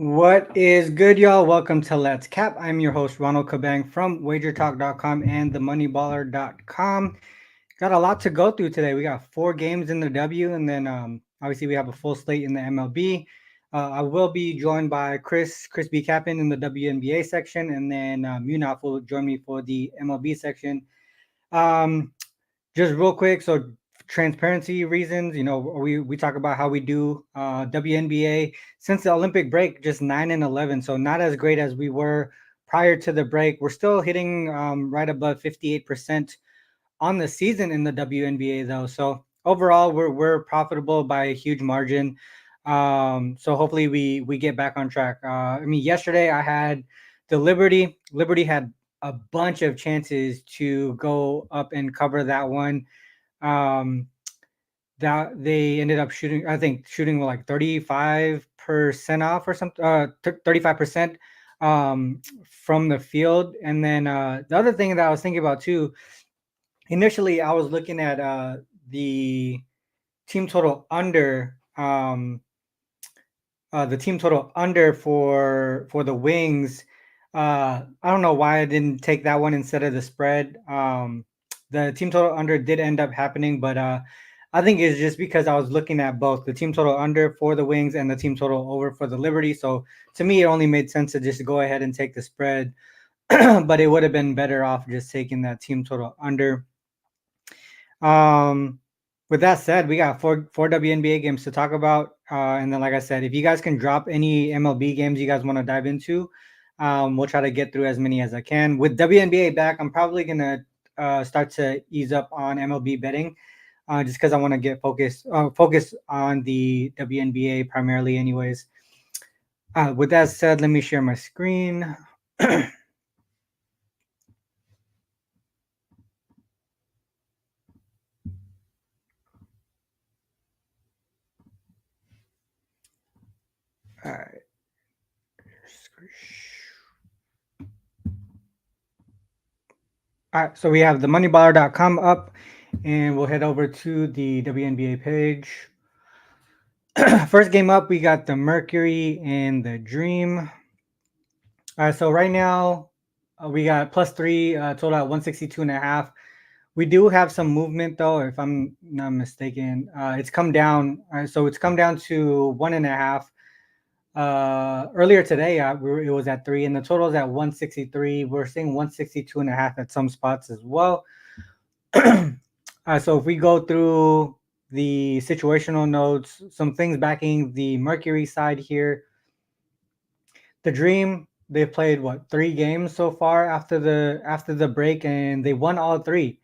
What is good, y'all? Welcome to Let's Cap. I'm your host, Ronald Cabang from wagertalk.com and themoneyballer.com. Got a lot to go through today. We got 4 games in the W, and then obviously we have a full slate in the MLB. I will be joined by Chris B. Cappin in the WNBA section, and then Munaf will join me for the MLB section. Um, just real quick, so transparency reasons, we talk about how we do WNBA since the Olympic break, just 9-11, so not as great as we were prior to the break. We're still hitting right above 58% on the season in the WNBA though. So overall, we're profitable by a huge margin. So hopefully we get back on track. Yesterday I had the Liberty. Liberty had a bunch of chances to go up and cover that one. Um, that they ended up shooting, I think, like 35% off or something, 35% from the field. And then the other thing that I was thinking about too, initially I was looking at the team total under, for the Wings. I don't know why I didn't take that one instead of the spread. The team total under did end up happening, but I think it's just because I was looking at both the team total under for the Wings and the team total over for the Liberty. So to me, it only made sense to just go ahead and take the spread, but it would have been better off just taking that team total under. Um, with that said, we got four WNBA games to talk about, and then like I said, if you guys can drop any MLB games you guys want to dive into, we'll try to get through as many as I can. With WNBA back, I'm probably gonna start to ease up on MLB betting, just because I want to get focus on the WNBA primarily, anyways. With that said, let me share my screen. All right. All right, so we have the moneyballer.com up, and we'll head over to the WNBA page. First game up, we got the Mercury and the Dream. So right now, we got +3, total at 162.5. We do have some movement though, if I'm not mistaken. It's come down. So it's come down to 1.5. Earlier today, it was at 3, and the total is at 163. We're seeing 162.5 at some spots as well. So if we go through the situational notes, some things backing the Mercury side here. The Dream, they've played 3 games so far after the break, and they won all 3.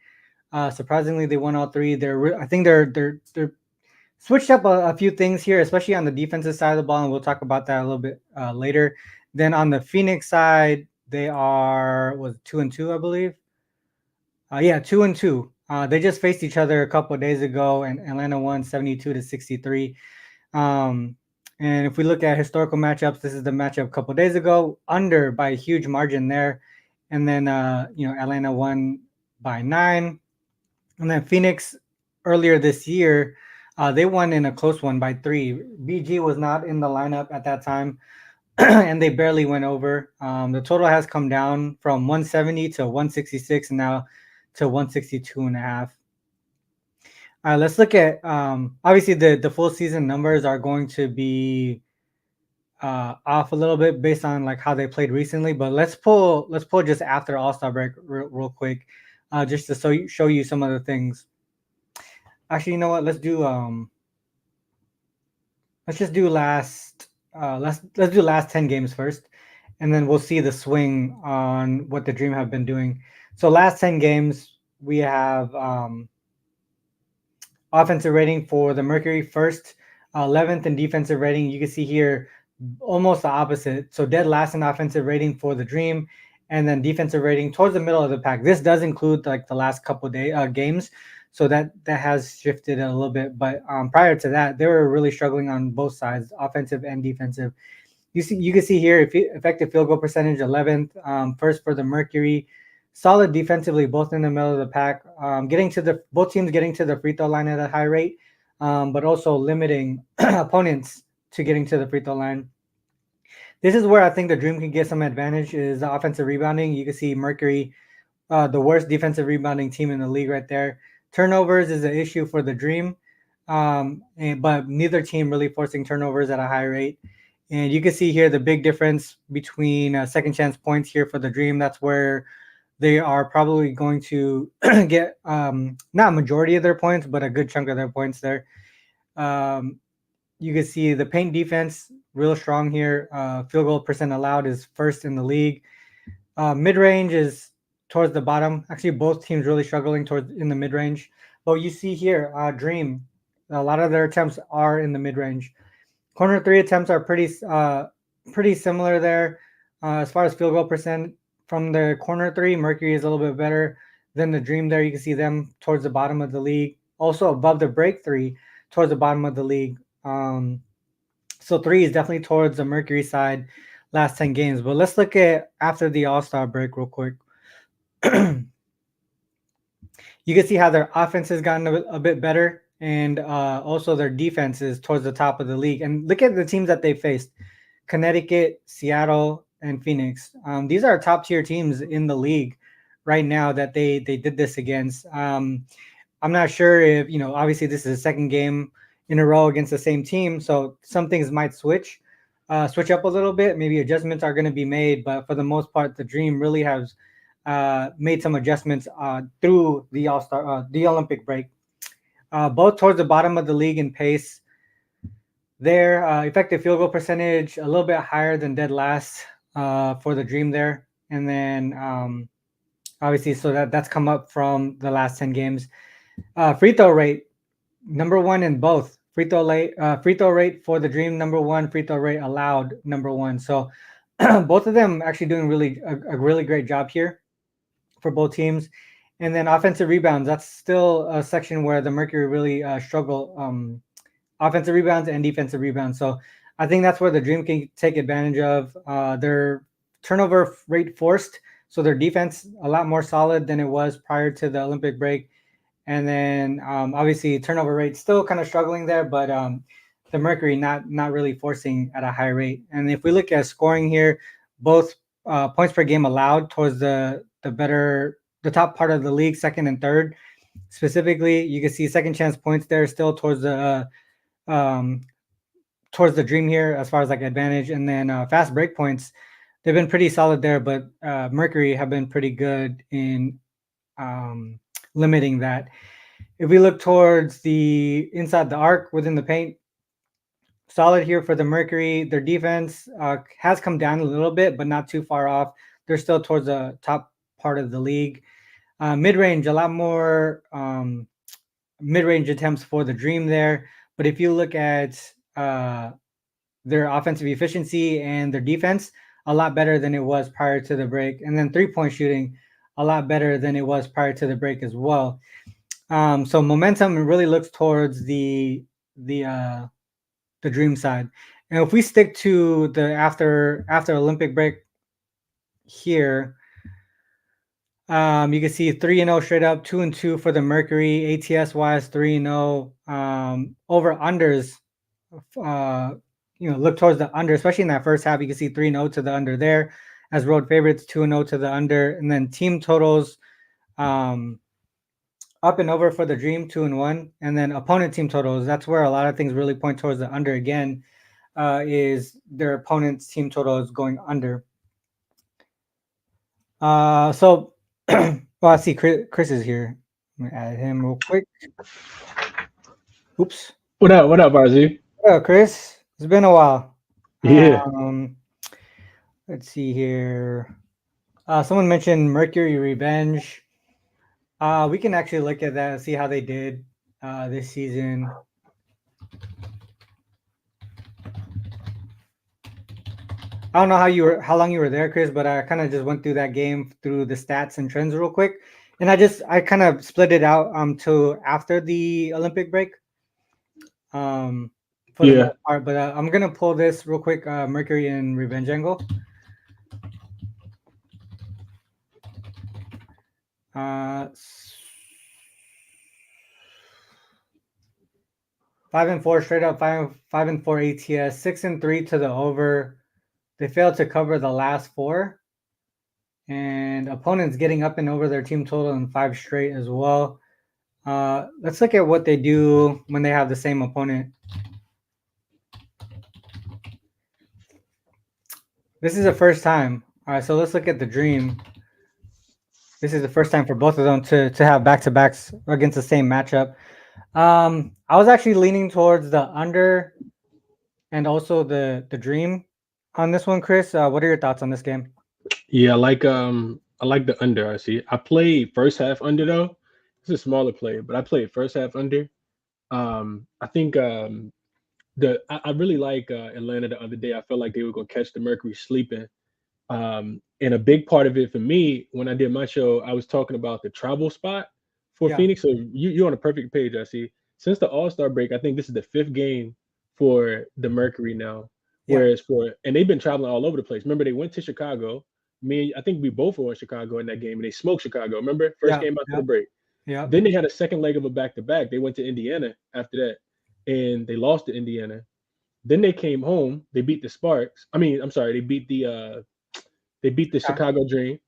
Surprisingly, they won all 3. I think they're switched up a few things here, especially on the defensive side of the ball, and we'll talk about that a little bit later. Then on the Phoenix side, they are 2-2, I believe. 2-2. They just faced each other a couple of days ago, and Atlanta won 72-63. And if we look at historical matchups, this is the matchup a couple of days ago, under by a huge margin there. And then Atlanta won by 9. And then Phoenix earlier this year, they won in a close one by 3. BG was not in the lineup at that time, and they barely went over. The total has come down from 170 to 166, and now to 162.5. Let's look at obviously the full season numbers are going to be off a little bit based on like how they played recently, but let's pull just after All-Star break real quick, just to show you some of the things. Actually, you know what? Let's just do last let's do last 10 games first, and then we'll see the swing on what the Dream have been doing. So last 10 games, we have offensive rating for the Mercury first, 11th in defensive rating. You can see here almost the opposite. So dead last in offensive rating for the Dream, and then defensive rating towards the middle of the pack. This does include like the last couple games, so that has shifted a little bit. But prior to that, they were really struggling on both sides, offensive and defensive. You can see here effective field goal percentage 11th, first for the Mercury. Solid defensively, both in the middle of the pack. Both teams getting to the free throw line at a high rate, but also limiting opponents to getting to the free throw line. This is where I think the Dream can get some advantage is the offensive rebounding. You can see Mercury, the worst defensive rebounding team in the league right there. Turnovers is an issue for the Dream, but neither team really forcing turnovers at a high rate. And you can see here the big difference between second chance points here for the Dream. That's where they are probably going to get not a majority of their points, but a good chunk of their points there. Um, you can see the paint defense real strong here. Field goal percent allowed is first in the league. Mid range is towards the bottom. Actually, both teams really struggling towards in the mid range. But you see here, Dream, a lot of their attempts are in the mid range. Corner three attempts are pretty similar there. As far as field goal percent from the corner three, Mercury is a little bit better than the Dream there. You can see them towards the bottom of the league. Also above the break three, towards the bottom of the league. So three is definitely towards the Mercury side last 10 games. But let's look at after the All-Star break real quick. You can see how their offense has gotten a bit better, and also their defense is towards the top of the league. And look at the teams that they faced: Connecticut, Seattle, and Phoenix. These are top tier teams in the league right now that they did this against. I'm not sure if obviously this is the second game in a row against the same team, so some things might switch up a little bit. Maybe adjustments are going to be made, but for the most part, the Dream really has made some adjustments through the Olympic break. Both towards the bottom of the league in pace. Their effective field goal percentage a little bit higher than dead last for the Dream there, and then obviously so that's come up from the last 10 games. Free throw rate number one in both. Free throw rate for the Dream number one. Free throw rate allowed number one. So both of them actually doing a really great job here for both teams. And then offensive rebounds. That's still a section where the Mercury really struggle. Offensive rebounds and defensive rebounds. So I think that's where the Dream can take advantage of their turnover rate forced. So their defense a lot more solid than it was prior to the Olympic break. And then obviously turnover rate still kind of struggling there, but the Mercury not really forcing at a high rate. And if we look at scoring here, both points per game allowed towards the top part of the league, second and third. Specifically, you can see second chance points there still um, towards the Dream here as far as like advantage, and then fast break points. They've been pretty solid there, but Mercury have been pretty good in limiting that. If we look towards the inside the arc within the paint, solid here for the Mercury. Their defense has come down a little bit, but not too far off. They're still towards the top part of the league. Mid range, a lot more mid range attempts for the Dream there. But if you look at their offensive efficiency and their defense, a lot better than it was prior to the break. And then 3-point shooting, a lot better than it was prior to the break as well. So momentum really looks towards the Dream side. And if we stick to the after Olympic break here, you can see 3-0 straight up, 2-2 for the Mercury. ATS wise, 3-0. Over unders, look towards the under, especially in that first half. You can see 3-0 to the under there as road favorites, 2-0 to the under, and then team totals. Up and over for the Dream, 2-1, and then opponent team totals. That's where a lot of things really point towards the under again. Is their opponent's team totals going under? So, well, I see Chris is here. Let me add him real quick. Oops. What up? What up, RZ? Oh, Chris, it's been a while. Yeah. Let's see here. Someone mentioned Mercury Revenge. We can actually look at that and see how they did this season. I don't know how long you were there, Chris, but I kind of just went through that game through the stats and trends real quick, and I kind of split it out to after the Olympic break, for the Yeah. most part. But I'm gonna pull this real quick, Mercury and Revenge angle. 5-4 straight up, 5-4 ATS, 6-3 to the over. They failed to cover the last 4, and opponents getting up and over their team total in 5 straight as well. Let's look at what they do when they have the same opponent. This is the first time. All right, so let's look at the Dream. This is the first time for both of them to have back-to-backs against the same matchup. I was actually leaning towards the under and also the Dream on this one, Chris. What are your thoughts on this game? Yeah, I like the under. I see. I played first half under though. It's a smaller play, but I played first half under. I think I really like Atlanta the other day. I felt like they were gonna catch the Mercury sleeping. And a big part of it for me, when I did my show, I was talking about the travel spot for Yeah, Phoenix. So you're on a perfect page, I see. Since the All Star break, I think this is the fifth game for the Mercury now. yeah, Whereas and they've been traveling all over the place. Remember, they went to Chicago. I think we both were in Chicago in that game, and they smoked Chicago. Remember, first yeah, game after yeah, the break. yeah, Then they had a second leg of a back to back. They went to Indiana after that, and they lost to Indiana. Then they came home. They beat the Sparks. I mean, I'm sorry, they beat the Chicago, Chicago Dream,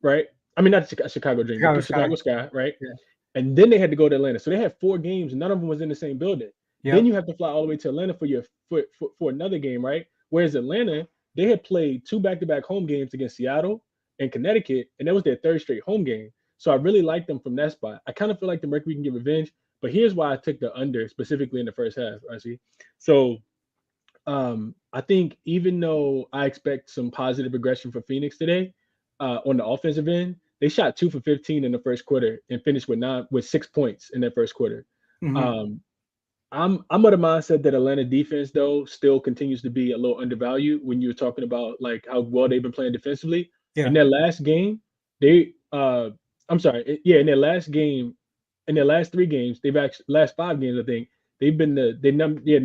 right? I mean, not the Chicago Dream, but Chicago the Sky. Chicago Sky, right? Yeah, And then they had to go to Atlanta. So they had 4 games. None of them was in the same building. Then yep, you have to fly all the way to Atlanta for another game, right? Whereas Atlanta, they had played 2 back-to-back home games against Seattle and Connecticut, and that was their third straight home game. So I really like them from that spot. I kind of feel like the Mercury can get revenge, but here's why I took the under specifically in the first half. I see. So I think even though I expect some positive aggression for Phoenix today, on the offensive end, they shot 2 for 15 in the first quarter and finished with 6 points in that first quarter. hmm, Um, I'm of the mindset that Atlanta defense though still continues to be a little undervalued when you're talking about like how well they've been playing defensively. In yeah, their last game, they I'm sorry, yeah, in their last game, in their last 3 games, they've actually last 5 games, I think, they've been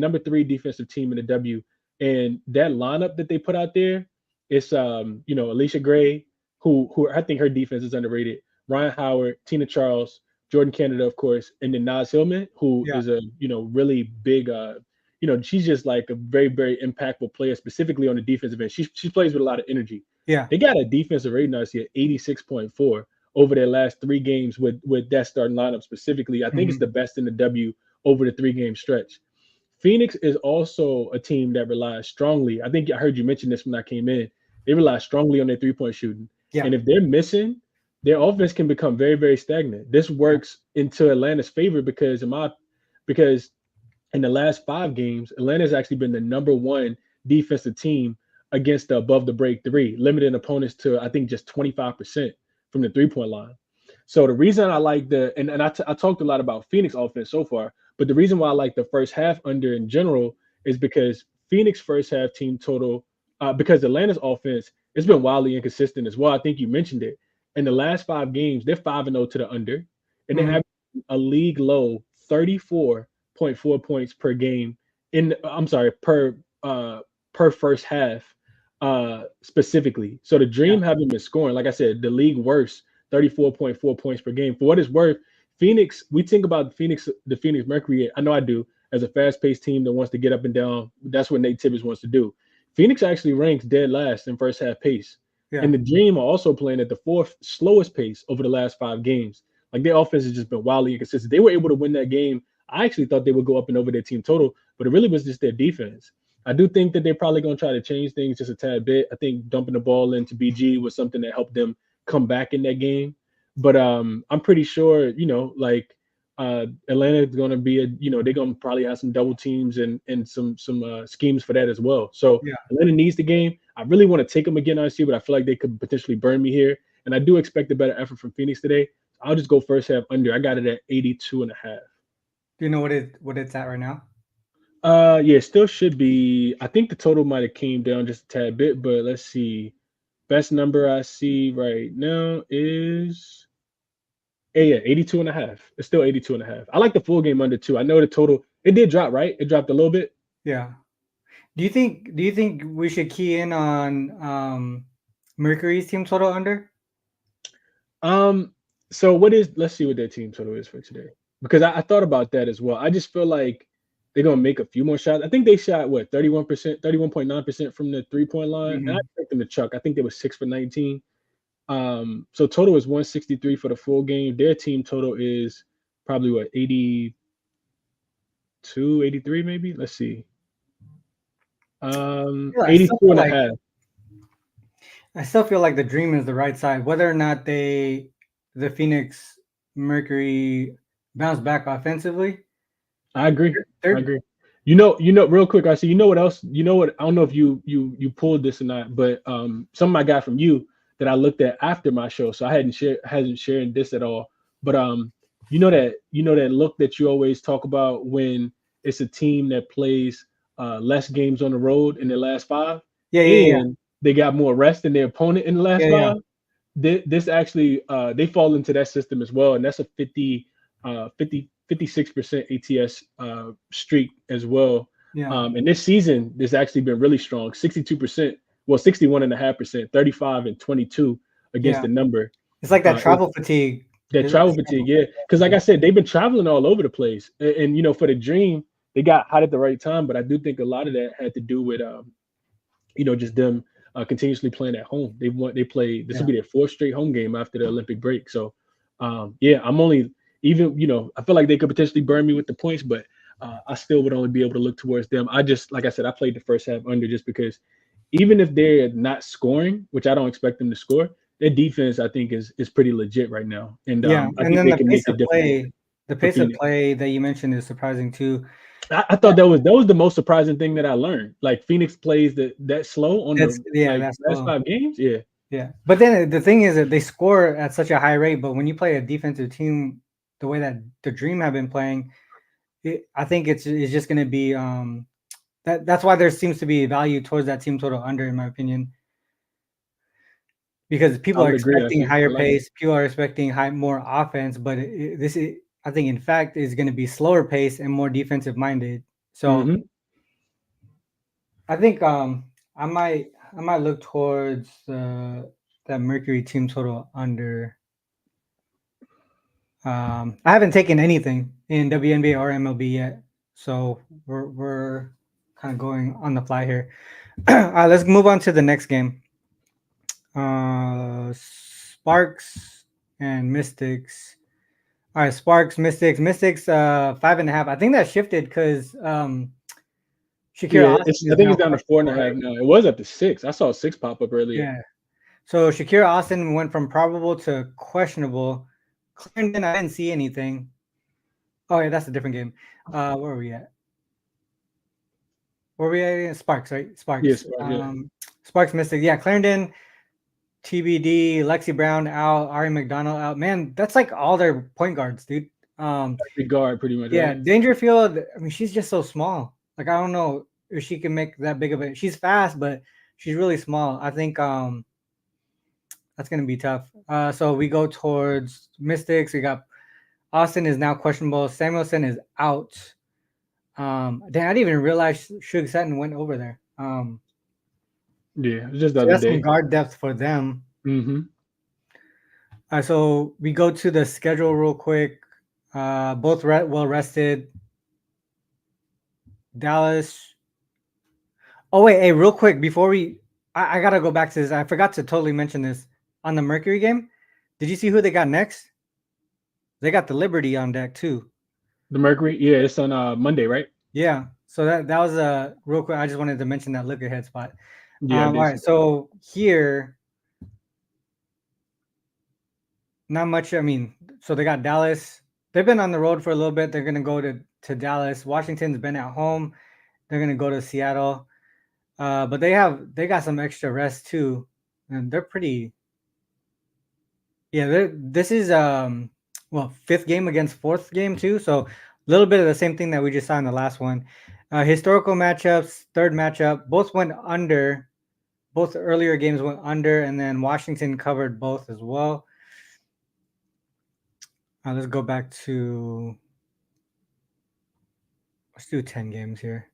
number 3 defensive team in the W. And that lineup that they put out there, it's Alicia Gray, who I think her defense is underrated. Ryan Howard, Tina Charles, Jordan Canada, of course, and then Nas Hillman, who yeah, is a really big she's just like a very, very impactful player, specifically on the defensive end. She plays with a lot of energy. yeah, They got a defensive rating I see at 86.4 over their last 3 games with that starting lineup specifically. I think it's hmm, the best in the W over the 3 game stretch. Phoenix is also a team that relies strongly. I think I heard you mention this when I came in. They rely strongly on their 3 point shooting. yeah, And if they're missing, their offense can become very, very stagnant. This yeah, works into Atlanta's favor because in the last 5 games, Atlanta's actually been the number 1 defensive team against the above the break three, limiting opponents to I think just 25% from the 3 point line. So the reason I like I talked a lot about Phoenix offense so far, but the reason why I like the first half under in general is because Phoenix first half team total, because Atlanta's offense it's been wildly inconsistent as well. I think you mentioned it. In the last 5 games, they're 5-0 to the under, and they hmm, have a league low 34.4 points per game I'm sorry, per first half specifically. So the yeah, Dream haven't been scoring. Like I said, the league worst 34.4 points per game. For what it's worth, Phoenix, we think about the Phoenix Mercury, I know I do, as a fast-paced team that wants to get up and down. That's what Nate Tibbetts wants to do. Phoenix actually ranks dead last in first half pace. yeah, And the Dream are also playing at the 4th slowest pace over the last 5 games. Like their offense has just been wildly inconsistent. They were able to win that game. I actually thought they would go up and over their team total, but it really was just their defense. I do think that they're probably going to try to change things just a tad bit. I think dumping the ball into BG was something that helped them come back in that game. But I'm pretty sure, Atlanta is going to be they're going to probably have some double teams and some schemes for that as well. So yeah. Atlanta needs the game. I really want to take them again, I see, but I feel like they could potentially burn me here. And I do expect a better effort from Phoenix today. I'll just go first half under. I got it at 82.5. Do you know what it's at right now? Yeah, still should be. I think the total might have came down just a tad bit, but let's see. Best number I see right now is yeah, 82 and a half. It's still 82 and a half. I like the full game under too. I know the total it did drop, right? It dropped a little bit. Yeah. Do you think we should key in on Mercury's team total under? Um, so let's see what their team total is for today. Because I thought about that as well. I just feel like they're gonna make a few more shots. I think they shot what 31%, 31.9% from the 3-point line. And I Mhm. expect them to chuck. I think they were 6 for 19. So total is 163 for the full game. Their team total is probably what 82, 83 maybe. Let's see. Yeah, 84 and a half. I still feel like the dream is the right side. Whether or not the Phoenix Mercury bounce back offensively, I agree. I they're agree. Real quick, I see. You know what else? You know what? I don't know if you pulled this or not, but something I got from you that I looked at after my show, so I hadn't shared this at all. But you know that look that you always talk about when it's a team that plays less games on the road in their last five, yeah, yeah, yeah, and they got more rest than their opponent in the last yeah, yeah, five. This actually they fall into that system as well, and that's a 56% ATS streak as well. yeah, And this season, there's actually been really strong, 62%, well, 61.5%, 35 and 22 against yeah. the number. It's like that It, travel fatigue. that It's travel fatigue, travel yeah. Because like I fatigue. said, they've been traveling all over the place, and for the Dream, they got hot at the right time. But I do think a lot of that had to do with just them continuously playing at home. They play this will Yeah, be their fourth straight home game after the Olympic break. So yeah, I'm only even I feel like they could potentially burn me with the points, but I still would only be able to look towards them. I just like I said, I played the first half under just because even if they're not scoring, which I don't expect them to score, their defense I think is pretty legit right now, and yeah. I And think then they can make the difference the for pace of Phoenix. play that you mentioned is surprising too. I thought that was the most surprising thing that I learned. Like Phoenix plays that slow on the like That's last slow. 5 games. Yeah. Yeah, but then the thing is that they score at such a high rate. But when you play a defensive team, the way that the Dream have been playing, I think it's just going to be that's why there seems to be value towards that team total under, in my opinion, because I people are would agree, expecting actually. I higher like it. pace, people are expecting more offense, but this is, I think, in fact, is going to be slower pace and more defensive minded. So Mhm. I think I might look towards that Mercury team total under. I haven't taken anything in WNBA or MLB yet, so we're kind of going on the fly here. All right, let's move on to the next game. Sparks and Mystics. All right, Sparks, Mystics. 5.5. I think that shifted because Shakira Yeah, Austin I is think now it's down to four and a questionable, half right? now. It was up to six. I saw six pop up earlier. Yeah. So Shakira Austin went from probable to questionable. Clarendon, I didn't see anything. Oh yeah, that's a different game. Where are we at? Where we at? Sparks, right? Yes, Sparks. yeah. Sparks Mystic. Yeah, Clarendon, TBD, Lexi Brown out, Ari McDonald out. Man, that's like all their point guards, dude. Um, The guard, pretty much, yeah, right? Dangerfield. I mean, she's just so small. Like I don't know if she can make that big of a. She's fast, but she's really small. I think that's gonna be tough. So we go towards Mystics. We got Austin is now questionable. Samuelson is out. Damn, I didn't even realize Suge Sutton went over there. Yeah, it was just the So other that's some day. guard depth for them. Hmm. So we go to the schedule real quick. Both well rested. Dallas. Oh wait, hey, real quick before I gotta go back to this. I forgot to totally mention this on the Mercury game. Did you see who they got next? They got the Liberty on deck too. The Mercury, yeah, it's on Monday, right? Yeah. So that was a real quick. I just wanted to mention that look ahead spot. Yeah, I All did see right. that. So here, not much. I mean, so they got Dallas. They've been on the road for a little bit. They're gonna go to Dallas. Washington's been at home. They're gonna go to Seattle. But they got some extra rest too, and they're pretty. Yeah, this is well, fifth game against fourth game too. So a little bit of the same thing that we just saw in the last one. Historical matchups, third matchup, both went under. Both earlier games went under, and then Washington covered both as well. Let's go back to let's do 10 games here.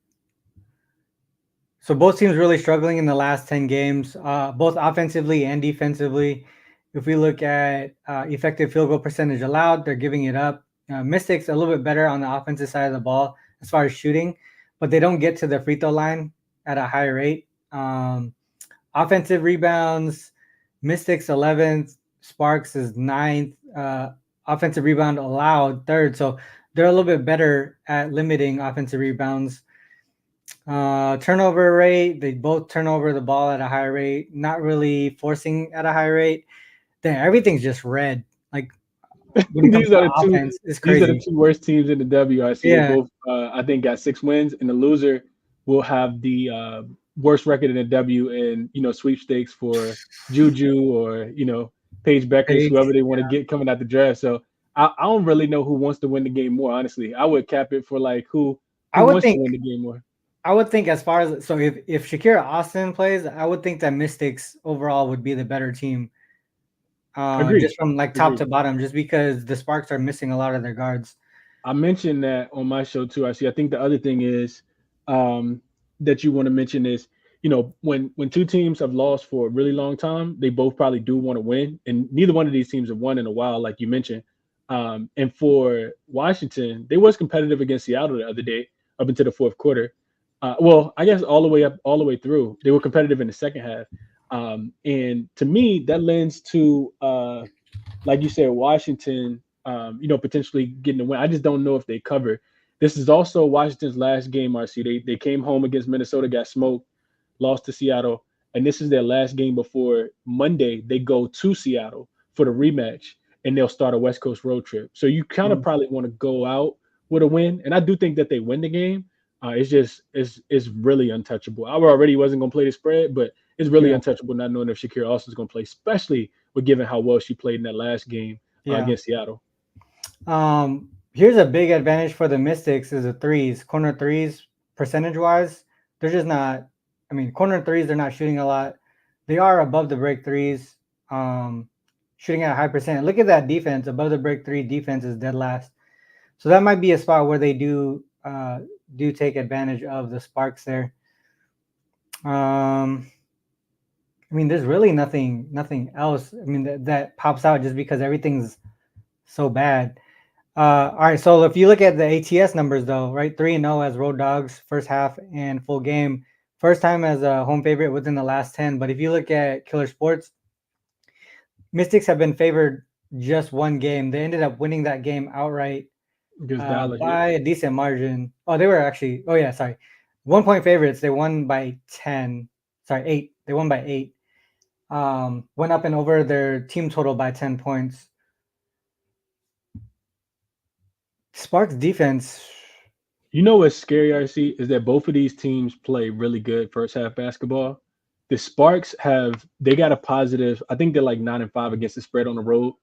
So both teams really struggling in the last 10 games, both offensively and defensively. If we look at effective field goal percentage allowed, they're giving it up. Mystics a little bit better on the offensive side of the ball. as far as shooting, but they don't get to the free throw line at a high rate. Offensive rebounds, Mystics 11th, Sparks is ninth. Offensive rebound allowed third, so they're a little bit better at limiting offensive rebounds. Turnover rate, they both turn over the ball at a high rate, not really forcing at a high rate. Then everything's just red. Like when it comes these to are the two. offense, it's These are the crazy. two worst teams in the WRC. They Yeah, both, I think, got 6 wins, and the loser will have the worst record in the W in sweepstakes for Juju or Paige Beckers, Page. whoever they want to get coming out the draft. So I don't really know who wants to win the game more. Honestly, I would cap it for like who I would wants to think win the game more. I would think as far as so if Shakira Austin plays, I would think that Mystics overall would be the better team. Agreed. Just from like top Agreed. to bottom, just because the Sparks are missing a lot of their guards. I mentioned that on my show too. I see. I think the other thing is um, that you want to mention is, when two teams have lost for a really long time, they both probably do want to win, and neither one of these teams have won in a while, like you mentioned. And for Washington, they was competitive against Seattle the other day, up into the fourth quarter. Well, I guess all the way up, all the way through, they were competitive in the second half. And to me, that lends to like you said, Washington, potentially getting the win. I just don't know if they cover. This is also Washington's last game, RC. They came home against Minnesota, got smoked, lost to Seattle, and this is their last game before Monday. They go to Seattle for the rematch, and they'll start a West Coast road trip. So you kind of Mm, probably want to go out with a win, and I do think that they win the game. It's really untouchable. I already wasn't gonna play the spread, but it's really yeah, untouchable not knowing if Shakira Austin's gonna play, especially with given how well she played in that last game yeah. against Seattle. Here's a big advantage for the Mystics is the threes, corner threes, percentage wise. They're just not. I mean, corner threes, they're not shooting a lot. They are above the break threes, um, shooting at a high percent. Look at that defense. Above the break three defense is dead last. So that might be a spot where they do take advantage of the Sparks there. Um, I mean, there's really nothing else. I mean, that pops out just because everything's so bad. All right, so if you look at the ATS numbers, though, right, 3-0 as road dogs, first half and full game, first time as a home favorite within the last 10. But if you look at Killer Sports, Mystics have been favored just one game. They ended up winning that game outright Against Dallas, yeah. by a decent margin. Oh, they were actually. Oh yeah, sorry, 1 point favorites. They won by 10. Sorry, 8. They won by 8. Went up and over their team total by 10 points. Sparks defense. You know what's scary, RC, is that both of these teams play really good first half basketball. The Sparks they got a positive, I think they're like 9-5 against the spread on the road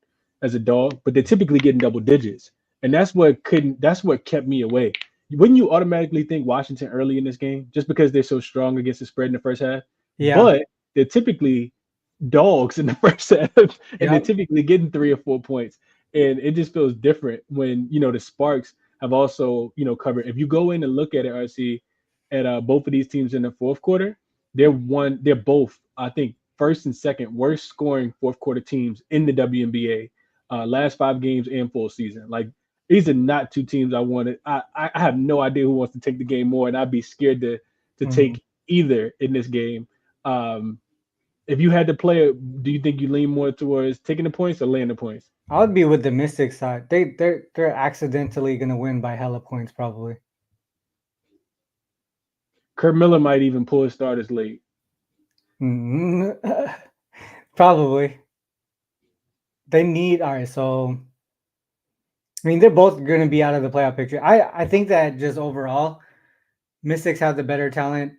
as a dog, but they're typically getting double digits. And that's what kept me away. Wouldn't you automatically think Washington early in this game just because they're so strong against the spread in the first half? Yeah. But they're typically dogs in the first half, and they're Yep. typically getting 3 or 4 points. And it just feels different when the Sparks have also covered. If you go in and look at it, RC, at both of these teams in the fourth quarter, they're both, I think, first and second worst scoring fourth quarter teams in the WNBA, last 5 games and full season. Like these are not two teams I wanted. I have no idea who wants to take the game more, and I'd be scared to Mhm. take either in this game. Um, if you had to play it, do you think you lean more towards taking the points or laying the points? I would be with the Mystics side. They're accidentally gonna win by hella points probably. Kurt Miller might even pull his starters late. Mhm. Probably. They need all right. So I mean, they're both gonna be out of the playoff picture. I think that just overall, Mystics have the better talent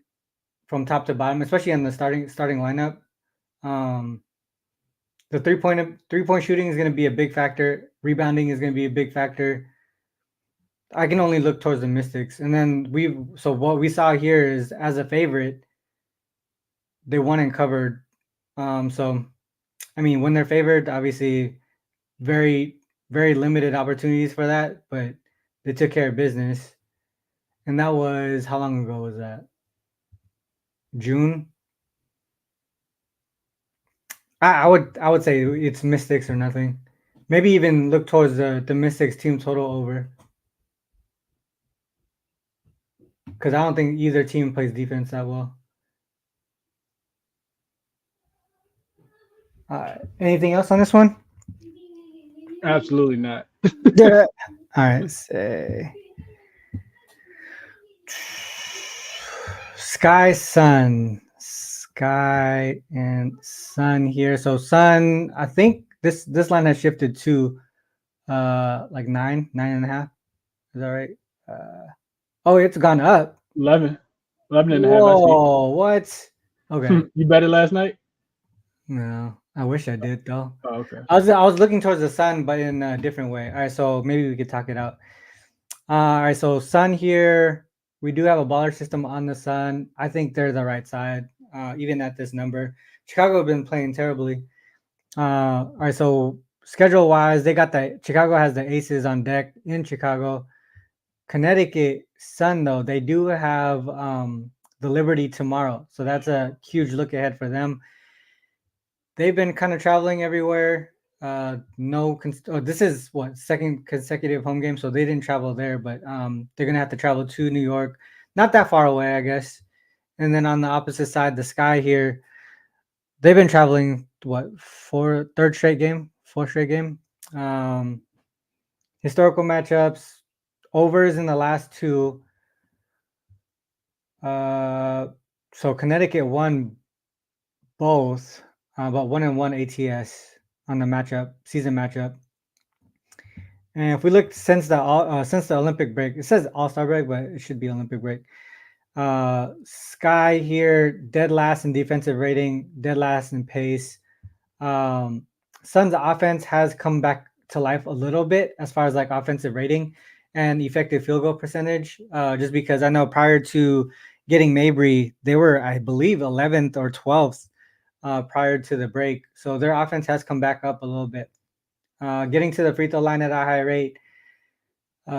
from top to bottom, especially on the starting lineup. Um, the three point shooting is gonna be a big factor. Rebounding is gonna be a big factor. I can only look towards the Mystics, and then so what we saw here is as a favorite, they won and covered. So I mean, when they're favored, obviously, very very limited opportunities for that, but they took care of business, and that was how long ago was that? June. I would say it's Mystics or nothing. Maybe even look towards the Mystics team total over. because I don't think either team plays defense that well. Anything else on this one? Absolutely not. Yeah. All right. Say Sky Sun. Sky and Sun here. So Sun, I think this line has shifted to like 9.5. Is that right? Oh, it's gone up. 11, 11 and a half. I see. Whoa, what? Okay. You bet it last night? No, I wish I did though. Oh, okay. I was looking towards the sun, but in a different way. All right, so maybe we could talk it out. All right, so sun here. We do have a baller system on the sun. I think they're the right side, even at this number. Chicago have been playing terribly. All right, so schedule wise, they got the Chicago has the aces on deck in Chicago. Connecticut Sun though, they do have the Liberty tomorrow, so that's a huge look ahead for them. They've been kind of traveling everywhere. No, this is what second consecutive home game, so they didn't travel there, but they're gonna have to travel to New York, not that far away, I guess. And then on the opposite side, the Sky here, they've been traveling what fourth straight game. Um, Historical matchups, overs in the last two. Uh, so Connecticut won both, but 1-1 ATS on the season matchup. And if we look since the Olympic break, it says All Star break, but it should be Olympic break. Sky here, dead last in defensive rating, dead last in pace. Um, Suns offense has come back to life a little bit as far as like offensive rating and effective field goal percentage. Just because I know prior to getting Mabry, they were, I believe, 11th or 12th prior to the break. So their offense has come back up a little bit. Getting to the free throw line at a high rate.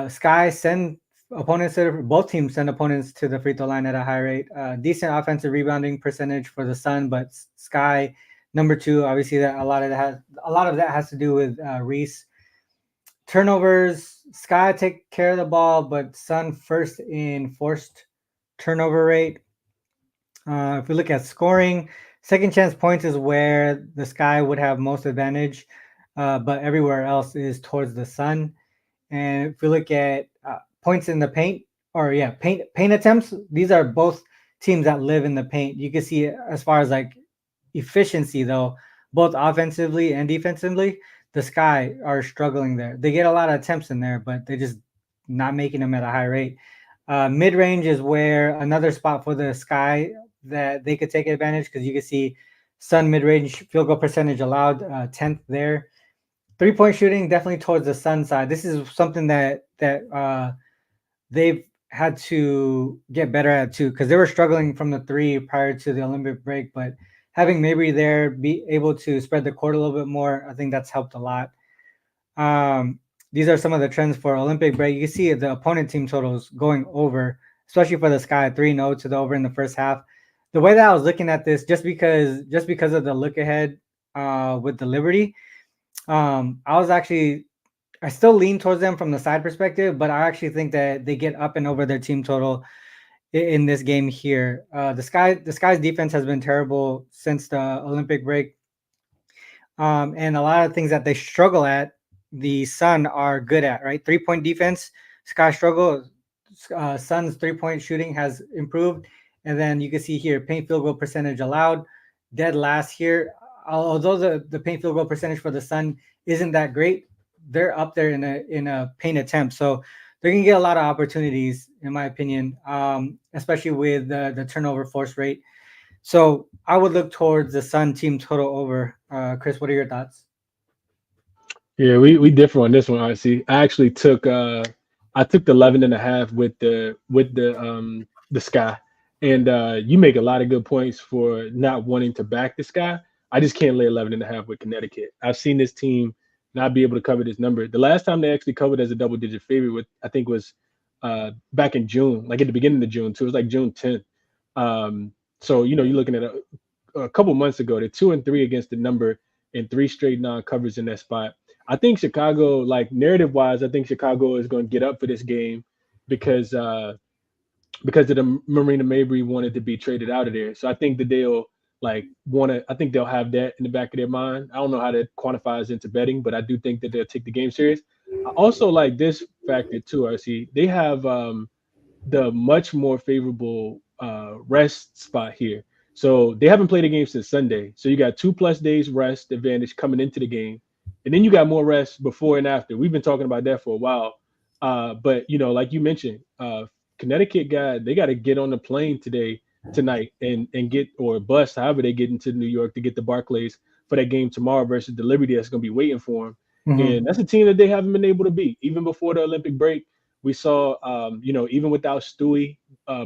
Sky send both teams send opponents to the free throw line at a high rate. Decent offensive rebounding percentage for the Sun, but Sky number two. Obviously, that a lot of that has to do with Reese. Turnovers, Sky take care of the ball, but Sun first in forced turnover rate. If we look at scoring, second chance points is where the Sky would have most advantage, but everywhere else is towards the Sun. And if we look at points in the paint, or yeah, paint attempts, these are both teams that live in the paint. You can see as far as like efficiency though, both offensively and defensively, the Sky are struggling there. They get a lot of attempts in there, but they're just not making them at a high rate. Mid range is where another spot for the Sky that they could take advantage because you can see Sun mid range field goal percentage allowed 10th there. 3-point shooting definitely towards the Sun side. This is something that they've had to get better at too because they were struggling from the three prior to the Olympic break, but having Mabry there be able to spread the court a little bit more, I think that's helped a lot. These are some of the trends for Olympic break. You can see the opponent team totals going over, especially for the Sky 3-0 to the over in the first half. The way that I was looking at this, just because of the look ahead with the Liberty, I still lean towards them from the side perspective, but I actually think that they get up and over their team total in this game here. The Sky's defense has been terrible since the Olympic break, and a lot of things that they struggle at, the Sun are good at. Right, 3-point defense, Sky struggle. Sun's 3-point shooting has improved, and then you can see here paint field goal percentage allowed, dead last here. Although the paint field goal percentage for the Sun isn't that great, they're up there in a paint attempt. So they're gonna get a lot of opportunities, in my opinion, especially with the turnover force rate. So I would look towards the Sun team total over. Chris, what are your thoughts? Yeah, we differ on this one. I actually took I took the 11 and a half with the Sky, and you make a lot of good points for not wanting to back the Sky. I just can't lay 11 and a half with Connecticut. I've seen this team not be able to cover this number. The last time they actually covered as a double digit favorite with I think was back in June, like at the beginning of June too. It was like June 10th. So you're looking at a couple months ago. They're 2-3 against the number and three straight non-covers in that spot. I think Chicago, like narrative wise, I think Chicago is going to get up for this game because because of the Marina Mabry wanted to be traded out of there. So I think that they'll like want to. I think they'll have that in the back of their mind. I don't know how that quantifies into betting, but I do think that they'll take the game serious. I also like this factor too. RC, they have the much more favorable rest spot here. So they haven't played a game since Sunday. So you got 2+ days rest advantage coming into the game, and then you got more rest before and after. We've been talking about that for a while. But like you mentioned, Connecticut they got to get on the plane tonight and get or bus however they get into New York to get the Barclays for that game tomorrow versus the Liberty that's going to be waiting for them. Mm-hmm. And that's a team that they haven't been able to beat even before the Olympic break. We saw, even without Stewie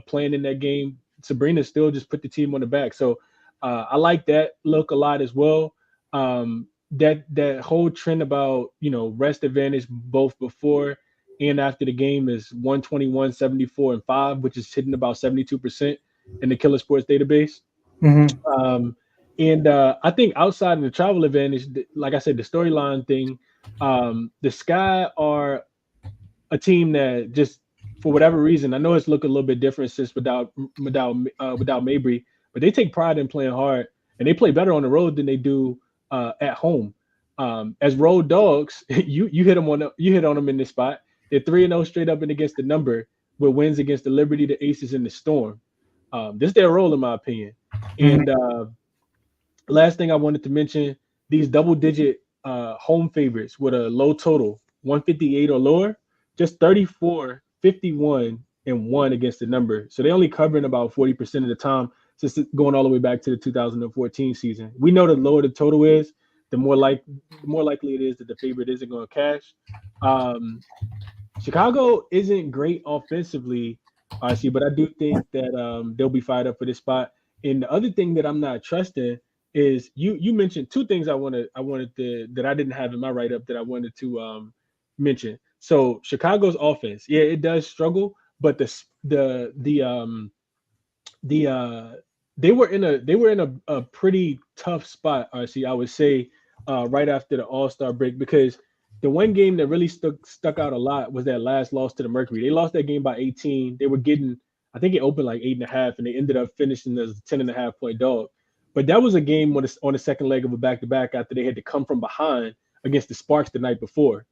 playing in that game, Sabrina still just put the team on the back. So I like that look a lot as well. That whole trend about rest advantage both before and after the game is 121, 74, and 5, which is hitting about 72% in the Killer Sports database. Mm-hmm. Um, and I think outside of the travel advantage, like I said, the storyline thing, the Sky are a team that just for whatever reason, I know it's looked a little bit different since without Mabry, but they take pride in playing hard and they play better on the road than they do at home. As road dogs, you hit on them in this spot. They're 3-0 straight up and against the number with wins against the Liberty, the Aces, and the Storm. This is their role, in my opinion. Mm-hmm. And last thing I wanted to mention, these double-digit home favorites with a low total, 158 or lower, just 34, 51, and 1 against the number. So they only covering about 40% of the time since going all the way back to the 2014 season. We know the lower the total is, the more likely it is that the favorite isn't going to cash. Um, Chicago isn't great offensively, honestly, but I do think that they'll be fired up for this spot. And the other thing that I'm not trusting is you mentioned two things I wanted that I didn't have in my write up that I wanted to mention. So Chicago's offense, yeah, it does struggle, but the they were in a pretty tough spot. RC, I would say right after the All Star break because the one game that really stuck out a lot was that last loss to the Mercury. They lost that game by 18. They were getting, I think it opened like 8.5, and they ended up finishing as a 10.5 point dog. But that was a game on the second leg of a back to back after they had to come from behind against the Sparks the night before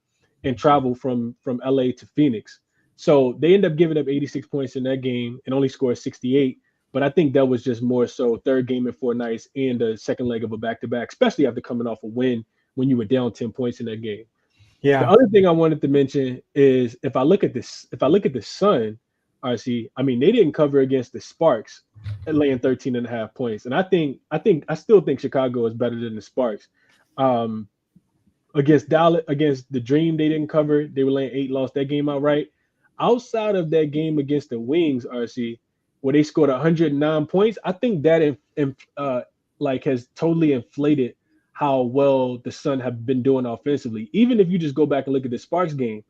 and travel from LA to Phoenix. So they end up giving up 86 points in that game and only scored 68. But I think that was just more so third game in 4 nights and the second leg of a back to back, especially after coming off a win when you were down 10 points in that game. The Yeah. other thing I wanted to mention is if I look at the Sun, RC, I mean they didn't cover against the Sparks at laying 13.5 points. And I still think Chicago is better than the Sparks. Um, against Dallas, against the Dream, they didn't cover. They were laying 8, lost that game outright. Outside of that game against the Wings, RC, where they scored 109 points, I think that has totally inflated how well the Sun have been doing offensively. Even if you just go back and look at the Sparks game,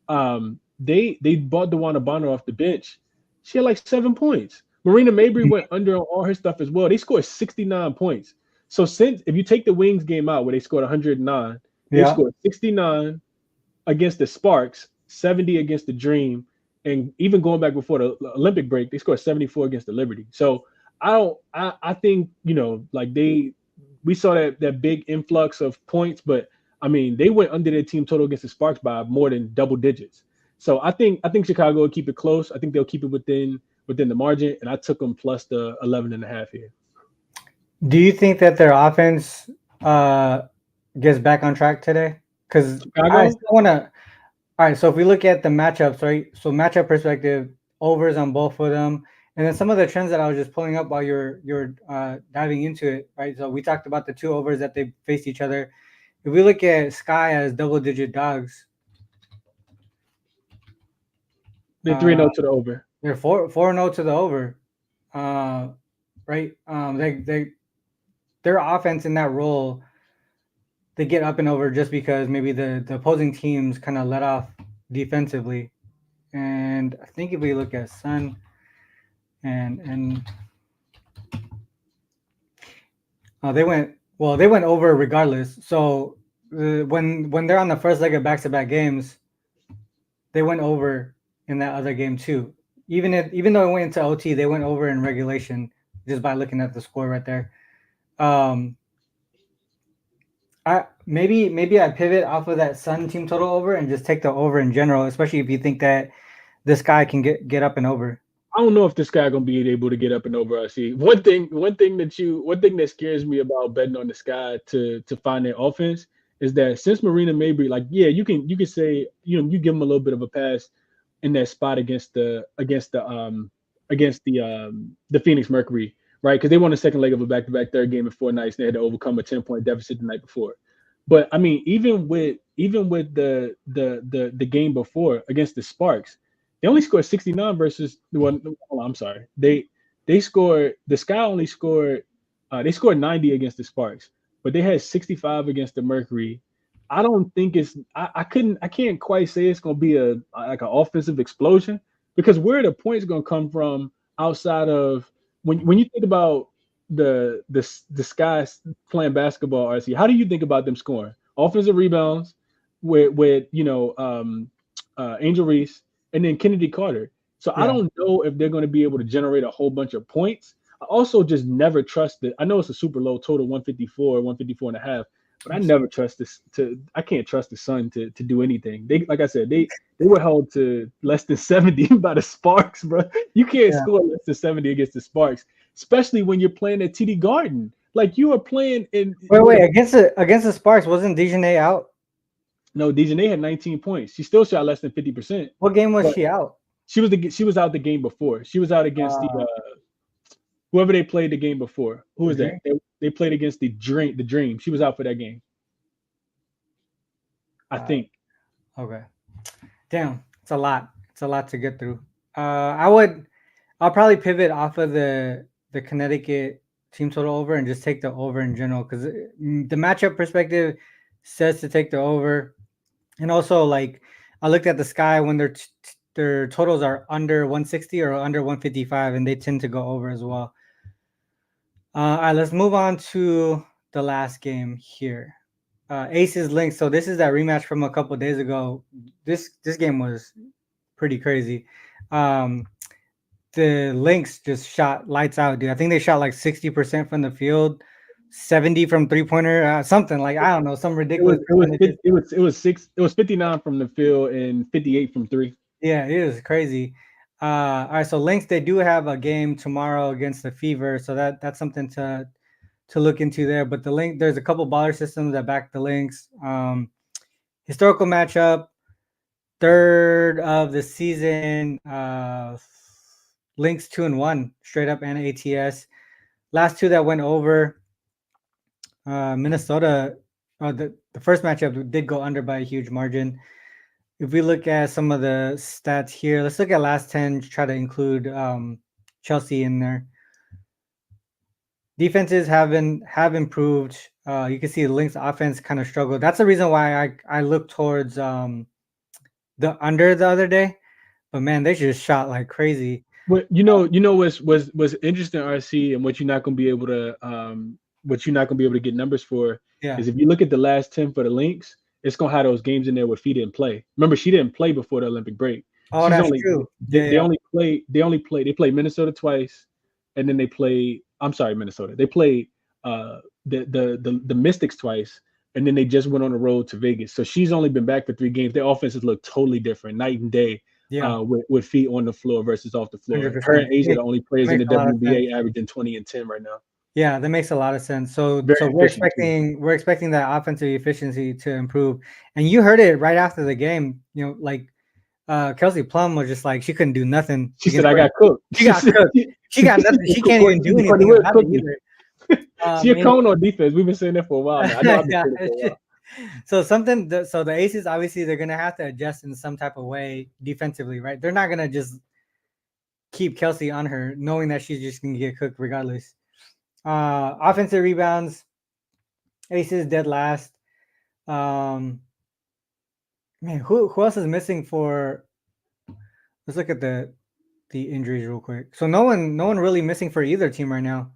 they bought DeWanna Bonner off the bench. She had like 7 points. Marina Mabry went under on all her stuff as well. They scored 69 points. So since if you take the Wings game out where they scored 109, they Yeah. scored 69 against the Sparks, 70 against the Dream, and even going back before the Olympic break, they scored 74 against the Liberty. So I think like we saw that big influx of points, but I mean they went under their team total against the Sparks by more than double digits. So I think Chicago will keep it close. I think they'll keep it within the margin, and I took them plus the 11.5 here. Do you think that their offense uh gets back on track today? Because I Chicago, still want to. All right, so if we look at the matchups, right? So matchup perspective, overs on both of them, and then some of the trends that I was just pulling up while you're diving into it, right? So we talked about the two overs that they faced each other. If we look at Sky as double-digit dogs, they're 3-0 uh, to the over. they're 4-0 to the over, uh, right? They their offense in that role, they get up and over just because maybe the opposing teams kind of let off defensively. And I think if we look at Sun and they went over regardless. So when they're on the first leg of back to back games, they went over in that other game too. even though it went into OT, they went over in regulation just by looking at the score right there. Um, I maybe I pivot off of that Sun team total over and just take the over in general, especially if you think that this guy can get up and over. I don't know if this guy gonna be able to get up and over us. See, one thing that scares me about betting on this guy to find their offense is that since Marina Mabrey, like, yeah, you can say, you give him a little bit of a pass in that spot against the Phoenix Mercury, right? Because they won the second leg of a back-to-back third game in 4 nights. They had to overcome a 10-point deficit the night before. But I mean, even with the game before against the Sparks, they only scored 69 versus the one. I'm sorry. They scored the Sky only scored they scored 90 against the Sparks, but they had 65 against the Mercury. I don't think I can't quite say it's gonna be a like an offensive explosion because where are the points gonna come from outside of when you think about the Sky playing basketball, RC, how do you think about them scoring? Offensive rebounds with Angel Reese and then Kennedy Carter. So I Yeah, don't know if they're going to be able to generate a whole bunch of points. I also just never trust it. I know it's a super low total, 154, 154 and a half, but I never trust this I can't trust the Sun to do anything. They, like I said, they were held to less than 70 by the Sparks, bro. You can't yeah. score less than 70 against the Sparks, especially when you're playing at TD Garden. Like you are playing in Wait, with against the Sparks, wasn't Dejanay out? no, Dejanay had 19 points. She still shot less than 50%, What game was but she out? she was out the game before. She was out against the Uh, whoever they played the game before. Who the was that? Dream. They played against the Dream. The Dream. She was out for that game, I Uh, think. okay. Damn, it's a lot. It's a lot to get through. I'll probably pivot off of the Connecticut team total over and just take the over in general because the matchup perspective says to take the over, and also like I looked at the Sky when their totals are under 160 or under 155, and they tend to go over as well. All right, let's move on to the last game here. Aces Lynx. So this is that rematch from a couple days ago. This game was pretty crazy. Um, the Lynx just shot lights out, dude. I think they shot like 60% from the field, 70 from three pointer, something like I don't know, some It was ridiculous it was percentages. it was 59 from the field and 58 from three. Yeah, it was crazy. All right, so Lynx they do have a game tomorrow against the Fever, so that's something to look into there. But the Lynx, there's a couple baller systems that back the Lynx. Historical matchup, third of the season. Lynx 2-1 straight up and ATS. Last two that went over. Minnesota. The first matchup did go under by a huge margin. If we look at some of the stats here, let's look at last 10. Try to include Chelsea in there. Defenses have improved. You can see the Lynx offense kind of struggled. That's the reason why I look towards the under the other day. But man, they just shot like crazy. What what's interesting, RC, and what you're not gonna be able to get numbers for Yeah. is if you look at the last 10 for the Lynx, it's gonna have those games in there where Fee didn't play. Remember, she didn't play before the Olympic break. Oh, She's that's only true. they, Yeah, they yeah. played Minnesota twice, and then they played I'm sorry, Minnesota. They played the Mystics twice, and then they just went on the road to Vegas. So she's only been back for 3 games. Their offenses look totally different, night and day, Yeah. with feet on the floor versus off the floor. Her 100%. and Asia are the only players in Makes the a lot of sense. WNBA averaging 20 and 10 right now. Yeah, that makes a lot of sense. So Very we're efficient too. expecting that offensive efficiency to improve. And you heard it right after the game. You know, like Kelsey Plum was just like she couldn't do nothing She said, against "I her. got cooked." She got cooked. She got nothing. She can't even do anything Courtney about it cooked me. either. She a And cone on defense. We've been saying that for a while now. I know I've been yeah, saying it for a while. so so the Aces obviously they're gonna have to adjust in some type of way defensively, right? They're not gonna just keep Kelsey on her, knowing that she's just gonna get cooked regardless. Offensive rebounds, Aces dead last. Um, man, who else is missing for? Let's look at the injuries real quick. So no one really missing for either team right now.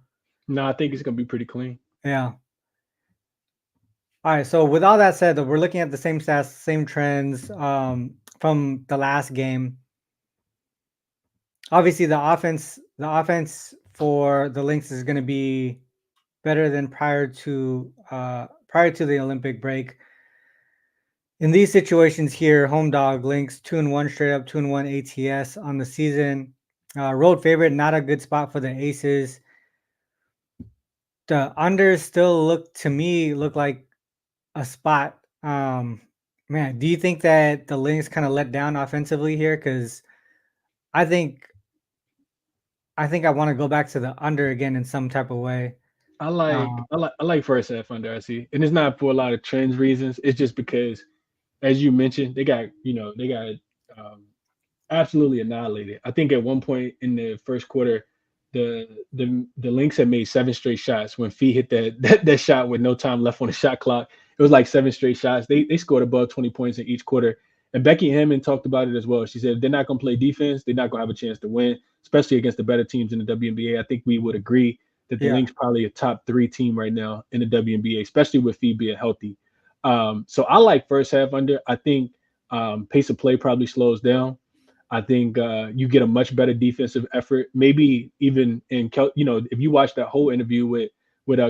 No, I think it's gonna be pretty clean. Yeah. All right. So with all that said, we're looking at the same stats, same trends from the last game. obviously the offense for the Lynx is going to be better than prior to the Olympic break. In these situations here, home dog Lynx 2-1 straight up, 2-1 ATS on the season. Road favorite, not a good spot for the Aces. The unders still look like a spot. Man, do you think that the Lynx kind of let down offensively here? Because I think I want to go back to the under again in some type of way. Uh, I like first half under. I see, and it's not for a lot of trends reasons. It's just because, as you mentioned, they got um, absolutely annihilated. I think at one point in the first quarter, the Lynx had made seven straight shots when Fee hit that shot with no time left on the shot clock. It was like seven straight shots. They scored above 20 points in each quarter. And Becky Hammond talked about it as well. She said if they're not going to play defense, they're not going to have a chance to win, especially against the better teams in the WNBA. I think we would agree that the yeah, Lynx probably a top three team right now in the WNBA, especially with Fee being healthy. So I like first half under. I think pace of play probably slows down. I think you get a much better defensive effort. Maybe even if you watch that whole interview with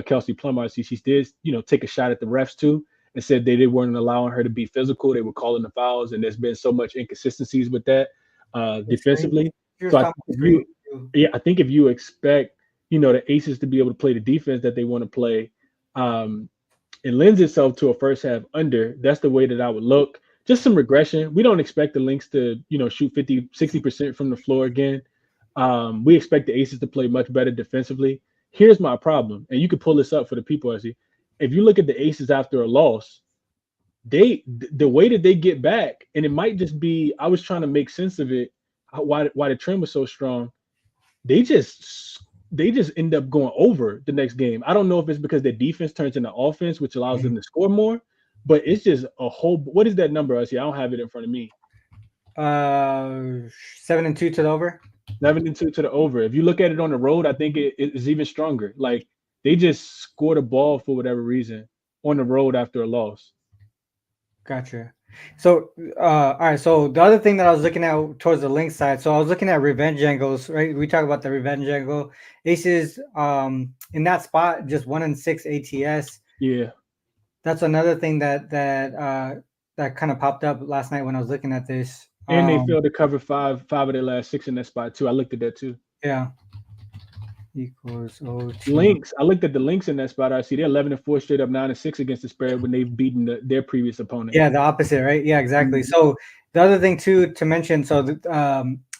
Kelsey Plummer, I see she did take a shot at the refs too and said they weren't allowing her to be physical. They were calling the fouls, and there's been so much inconsistencies with that the screen. defensively. She was So talking about if screening you, too. yeah, I think if you expect the Aces to be able to play the defense that they want to play, um, it lends itself to a first half under. That's the way that I would look. Just some regression. We don't expect the Lynx to, shoot 50, 60% from the floor again. We expect the Aces to play much better defensively. Here's my problem, and you can pull this up for the people I see. If you look at the Aces after a loss, the way that they get back, and it might just be I was trying to make sense of it, why the trend was so strong. They just they just end up going over the next game. I don't know if it's because their defense turns into offense, which allows them Mhm. to score more, but it's just a whole. What is that number? I see. I don't have it in front of me. Uh, 7-2 to the over. 7-2 to the over. If you look at it on the road, I think it is even stronger. Like they just scored a ball for whatever reason on the road after a loss. Gotcha. So, all right. So the other thing that I was looking at towards the link side, so I was looking at revenge angles, right? We talk about the revenge angle. Aces, in that spot, just 1-6 ATS. Yeah, That's another thing that kind of popped up last night when I was looking at this. and they failed to cover five of their last six in that spot too. I looked at that too. Yeah, equals OT. Lynx. I looked at the Lynx in that spot. I see they're 11-4 straight up, 9-6 against the spread when they've beaten their previous opponent. Yeah, the opposite, right? Yeah, exactly. Mhm. So the other thing too to mention, so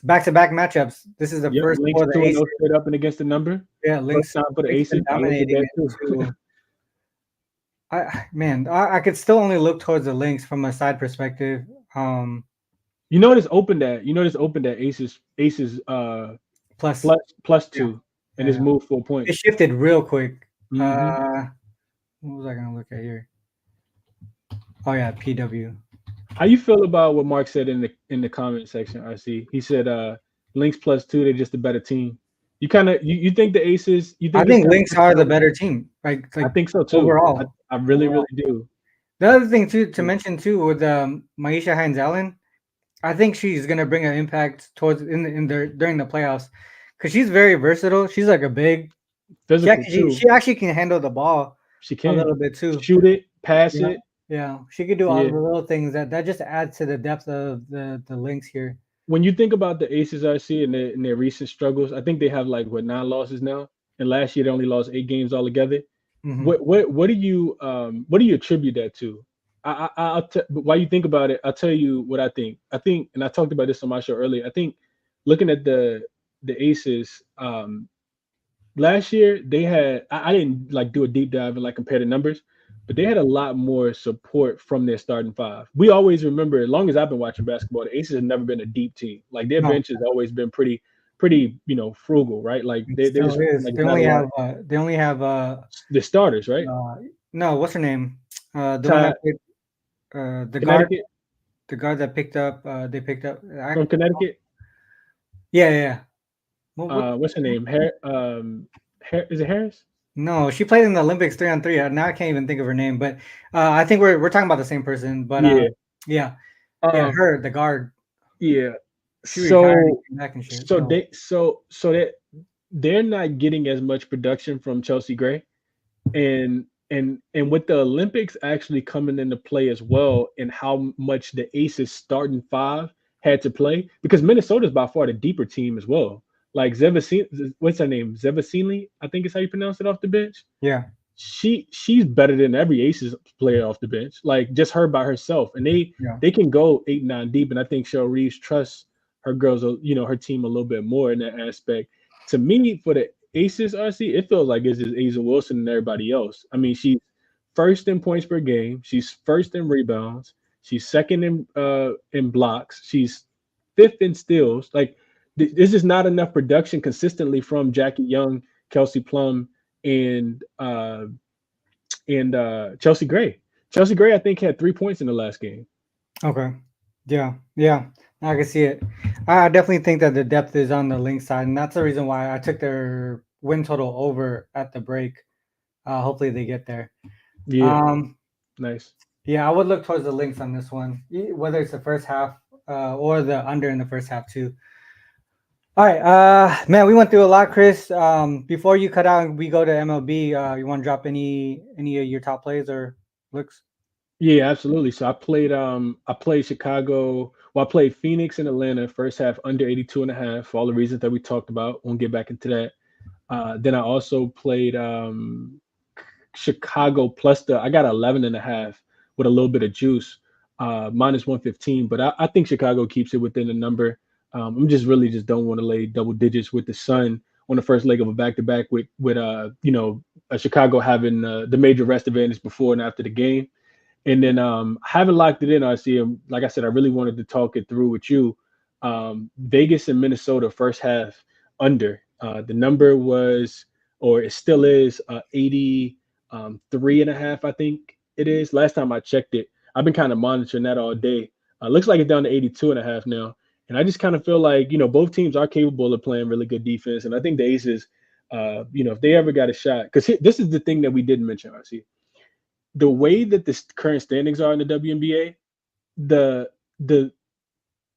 back-to-back matchups. This is the Yep, first Lynx for the 2-0 Aces. straight up and against the number. Yeah, First Lynx time for the Lynx been Aces. I looked at dominating that it too. too. I could still only look towards the Lynx from a side perspective. Um, You know this opened at Aces plus, plus yeah, two, and it's yeah, moved 4 it points. shifted real quick. Hmm. Uh, what was I gonna look at here? Oh yeah, PW. How you feel about what Mark said in the comment section? RC, he said Lynx plus two, they're just a better team. You think the Aces? You I think it's think kind Lynx of are the unfair? better team. I Like think so too. I, overall, I really overall. really do. The other thing too to mention too with Maisha Hines Allen, I think she's gonna bring an impact towards in the during the playoffs because she's very versatile. She's like a big. Physical She too. actually can handle the ball She a can little bit too. shoot it, pass Yeah, it. yeah. She could do all Yeah. the little things that just adds to the depth of the links here. When you think about the Aces RC and their recent struggles, I think they have like what 9 losses now, and last year they only lost 8 games altogether. Hmm. What do you attribute that to? While you think about it, I'll tell you what I think. I think, and I talked about this on my show earlier. I think looking at the Aces, last year they had I didn't like do a deep dive and like compare the numbers, but they had a lot more support from their starting five. We always remember, as long as I've been watching basketball, the Aces have never been a deep team. Like their No, bench has always been pretty frugal, right? Like it they still just is. like it's not a lot. They only have The starters, right? uh no, what's her name? The one Ty, that played the guard, Connecticut that picked up they picked up from Connecticut. yeah, yeah, yeah. What What's her name? Is it Harris? no, she played in the Olympics 3-on-3. Now I can't even think of her name, but I think we're talking about the same person. But Yeah. yeah, yeah, Um, her the guard. yeah. She retired and So came back and shit. so they so that they're not getting as much production from Chelsea Gray, and with the Olympics actually coming into play as well, and how much the Aces starting five had to play, because Minnesota's by far the deeper team as well. Like what's her name? Zevasili, I think is how you pronounce it, off the bench. Yeah, She's better than every Aces player off the bench. Like just her by herself, and yeah, they can go 8-9 deep. And I think Cheryl Reeves trusts her girls, her team a little bit more in that aspect. To me, for the Aces, RC, it feels like it's just Asa Wilson and everybody else. I mean, she's first in points per game. She's first in rebounds. She's second in blocks. She's fifth in steals. Like this is not enough production consistently from Jackie Young, Kelsey Plum, and Chelsea Gray. Chelsea Gray, I think, had 3 points in the last game. okay, yeah, yeah. I can see it. I definitely think that the depth is on the Lynx side, and that's the reason why I took their win total over at the break. Hopefully they get there. Yeah, Um, nice. yeah, I would look towards the Lynx on this one, whether it's the first half or the under in the first half too. All right, man, we went through a lot, Chris. Before you cut out and we go to MLB, you want to drop any of your top plays or looks? Yeah, absolutely. So I played Chicago. Well, I played Phoenix and Atlanta first half under 82 and a half for all the reasons that we talked about. Won't get back into that. Then I also played Chicago plus I got 11 and a half with a little bit of juice, minus 115. But I think Chicago keeps it within the number. I'm just really just don't want to lay double digits with the Sun on the first leg of a back to back with Chicago having the major rest advantage before and after the game. And then I haven't locked it in, RC. Like I said, I really wanted to talk it through with you. Vegas and Minnesota first half under. The number was, or it still is, 83 and a half, I think it is. Last time I checked it, I've been kind of monitoring that all day. Looks like it's down to 82 and a half now. And I just kind of feel like, both teams are capable of playing really good defense. And I think the Aces, if they ever got a shot, because this is the thing that we didn't mention, RC, the way that the current standings are in the WNBA, the the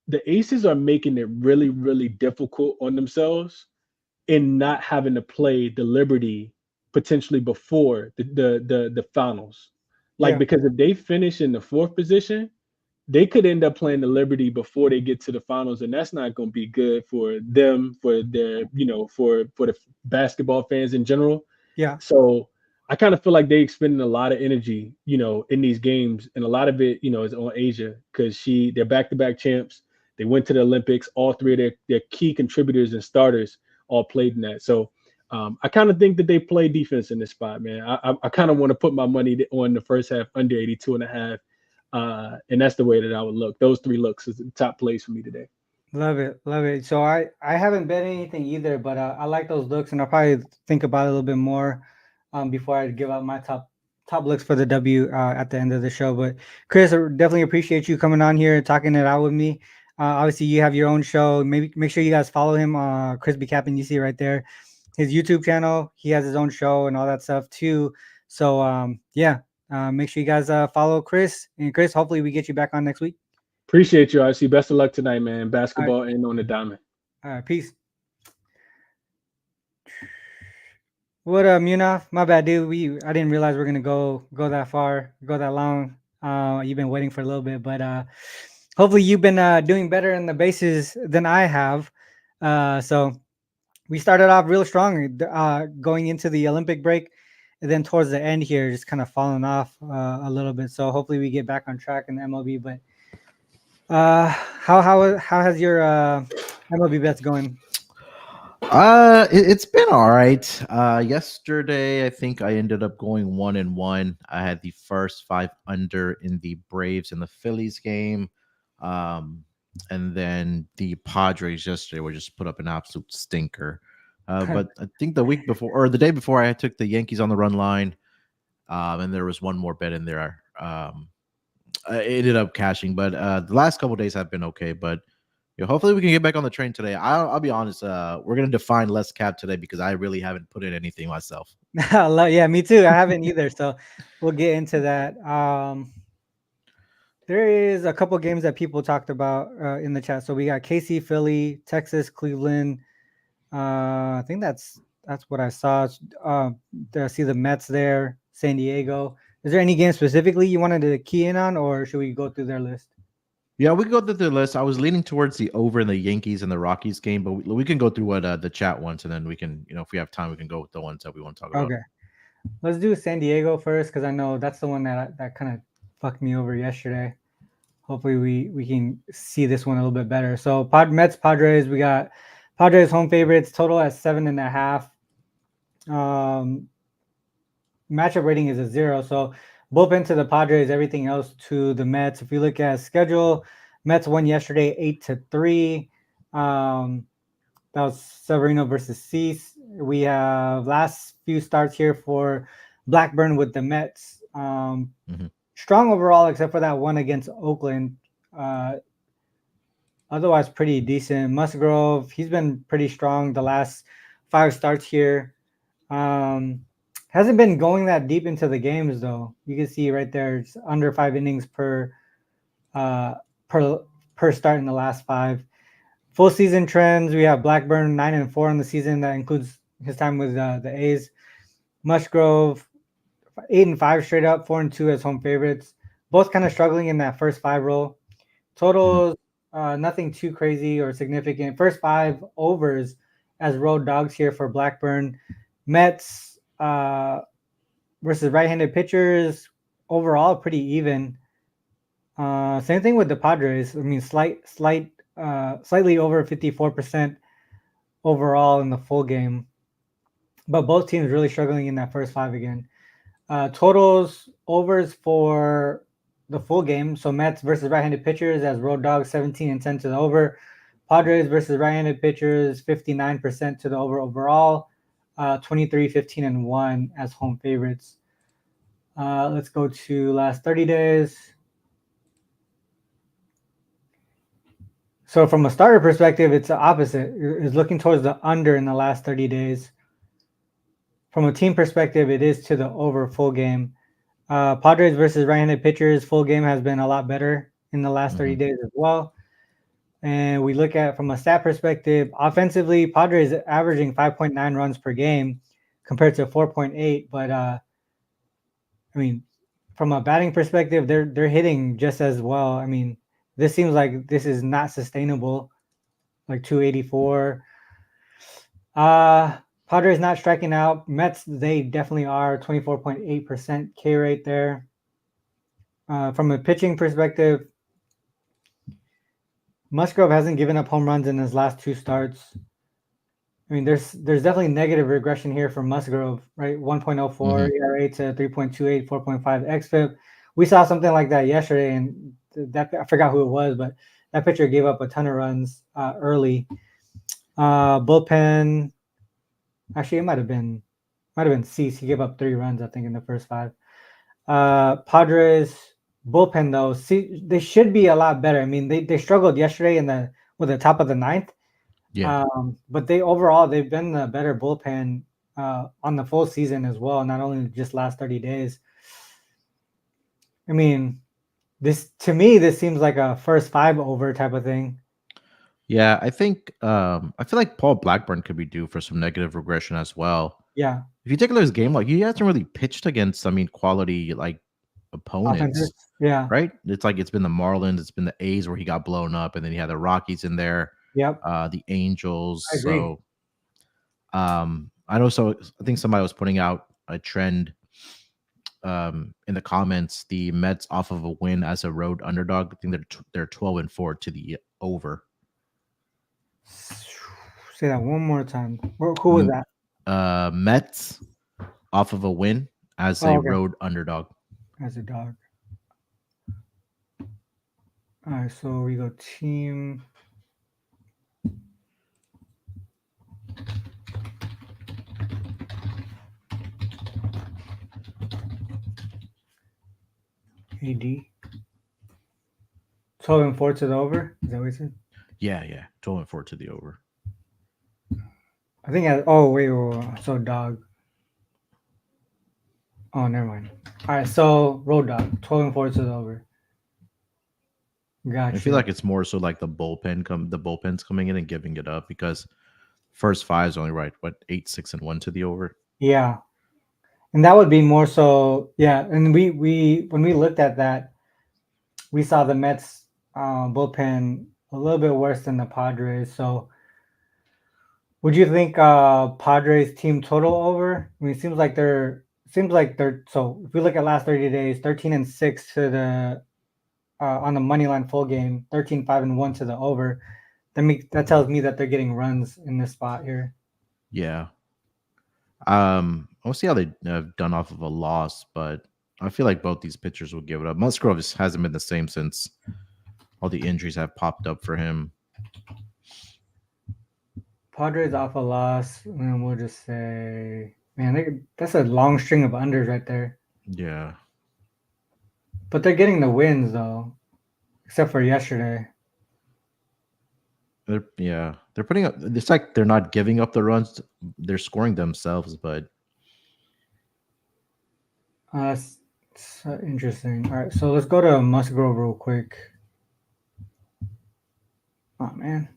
the Aces are making it really, really difficult on themselves in not having to play the Liberty potentially before the finals. Like Yeah, because if they finish in the fourth position, they could end up playing the Liberty before they get to the finals, and that's not going to be good for them, for their, for the basketball fans in general. yeah, So I kind of feel like they expending a lot of energy, in these games, and a lot of it, is on Asia because they're back-to-back champs. They went to the Olympics. All three of their key contributors and starters all played in that. So I kind of think that they play defense in this spot, man. I kind of want to put my money on the first half under 82 and a half. And that's the way that I would look. Those three looks is the top plays for me today. love it, love it. So I haven't bet anything either, but I like those looks, and I'll probably think about it a little bit more before I give out my top looks for the W at the end of the show. But Chris, I definitely appreciate you coming on here and talking it out with me. Obviously, you have your own show. Maybe make sure you guys follow him, Chris B. Captain. You see right there, his YouTube channel. He has his own show and all that stuff too. So yeah, make sure you guys follow Chris. And Chris, hopefully we get you back on next week. Appreciate you, RC. Best of luck tonight, man. All right, Basketball and on the diamond. all right, peace. What up, Munaf? My bad, dude. I didn't realize we're gonna go that far, go that long. You've been waiting for a little bit, but hopefully you've been doing better in the bases than I have. So we started off real strong, going into the Olympic break, and then towards the end here, just kind of falling off a little bit. So hopefully we get back on track in the MLB. But how has your MLB bets going? It's been all right. Yesterday I think I ended up going 1-1. I had the first five under in the Braves and the Phillies game. And then the Padres yesterday were just put up an absolute stinker. But I think the week before or the day before I took the Yankees on the run line. And there was one more bet in there. I ended up cashing, but the last couple of days have been okay. But hopefully we can get back on the train today. I'll be honest. We're gonna define less cap today because I really haven't put in anything myself. Yeah, me too. I haven't either. So we'll get into that. There is a couple games that people talked about in the chat. So we got KC, Philly, Texas, Cleveland. I think that's what I saw. I see the Mets there, San Diego. Is there any game specifically you wanted to key in on, or should we go through their list? Yeah, we can go through the list. I was leaning towards the over in the Yankees and the Rockies game, but we can go through what the chat wants, and then we can, if we have time, we can go with the ones that we want to talk about. Okay, let's do San Diego first because I know that's the one that kind of fucked me over yesterday. Hopefully we can see this one a little bit better. So Mets Padres, we got Padres home favorites, total at 7.5. Matchup rating is a 0. So bullpen to the Padres, everything else to the Mets. If you look at schedule, Mets won yesterday 8-3. That was Severino versus Cease. We have last few starts here for Blackburn with the Mets. Strong overall, except for that one against Oakland. Otherwise, pretty decent. Musgrove, he's been pretty strong the last 5 starts here. Hasn't been going that deep into the games though. You can see right there, it's under 5 innings per start in the last 5. Full season trends, we have Blackburn 9-4 in the season. That includes his time with the A's. Musgrove 8-5 straight up, 4-2 as home favorites. Both kind of struggling in that first 5 role. Totals, nothing too crazy or significant. First 5 overs as road dogs here for Blackburn. Mets versus right-handed pitchers, overall pretty even. Same thing with the Padres. I mean, slightly over 54% overall in the full game, but both teams really struggling in that first 5 again. Totals overs for the full game. So Mets versus right-handed pitchers as road dogs, 17-10 to the over. Padres versus right-handed pitchers, 59% to the over overall. 23-15-1 as home favorites. Let's go to last 30 days. So from a starter perspective, it's the opposite. It's looking towards the under in the last 30 days. From a team perspective, it is to the over full game. Padres versus right-handed pitchers, full game has been a lot better in the last 30 days as well. And we look at from a stat perspective, offensively, Padres averaging 5.9 runs per game compared to 4.8. But I mean, from a batting perspective, they're hitting just as well. I mean, this seems like this is not sustainable. Like 284. Padres not striking out. Mets, they definitely are. 24.8% K rate there. From a pitching perspective, Musgrove hasn't given up home runs in his last 2 starts. I mean, there's definitely negative regression here for Musgrove, right? 1.04 ERA to 3.28, 4.5 xFIP. We saw something like that yesterday, and that I forgot who it was, but that pitcher gave up a ton of runs early. Bullpen, actually, it might have been Cease. He gave up 3 runs, I think, in the first 5. Padres bullpen though, they should be a lot better. I mean, they struggled yesterday with the top of the 9th. Yeah. But they've been the better bullpen on the full season as well, not only just last 30 days. I mean, this seems like a first 5 over type of thing. Yeah, I think I feel like Paul Blackburn could be due for some negative regression as well. Yeah. If you take a look at his game, like he hasn't really pitched against, quality opponents. Offenses. Yeah. Right? It's like it's been the Marlins, it's been the A's where he got blown up, and then he had the Rockies in there. Yep. The Angels. I agree. So I know, so I think somebody was putting out a trend in the comments, the Mets off of a win as a road underdog. I think they're 12-4 to the over. Say that one more time. Who was that? Mets off of a win as a road underdog. As a dog. All right, so we go team. AD. 12-4 to the over. Is that what you said? Yeah. 12-4 to the over. I think. Wait. So dog. Oh, never mind. All right, so road dog. 12-4 to the over. Gotcha. I feel like it's more so like the bullpen's coming in and giving it up because first five is only right, what, 8, 6, and 1 to the over. Yeah. And that would be more so, yeah. And we when we looked at that, we saw the Mets bullpen a little bit worse than the Padres. So would you think Padres team total over? I mean, it seems like they're so if we look at last 30 days, 13-6 to the on the money line full game, 13-5-1 to the over. That tells me that they're getting runs in this spot here. Yeah. We'll see how they have done off of a loss, but I feel like both these pitchers will give it up. Musgrove hasn't been the same since all the injuries have popped up for him. Padres off a loss, and we'll just say, man, that's a long string of unders right there. Yeah. But they're getting the wins though, except for yesterday. They're putting up. It's like they're not giving up the runs; they're scoring themselves. But That's interesting. All right, so let's go to Musgrove real quick. Oh man.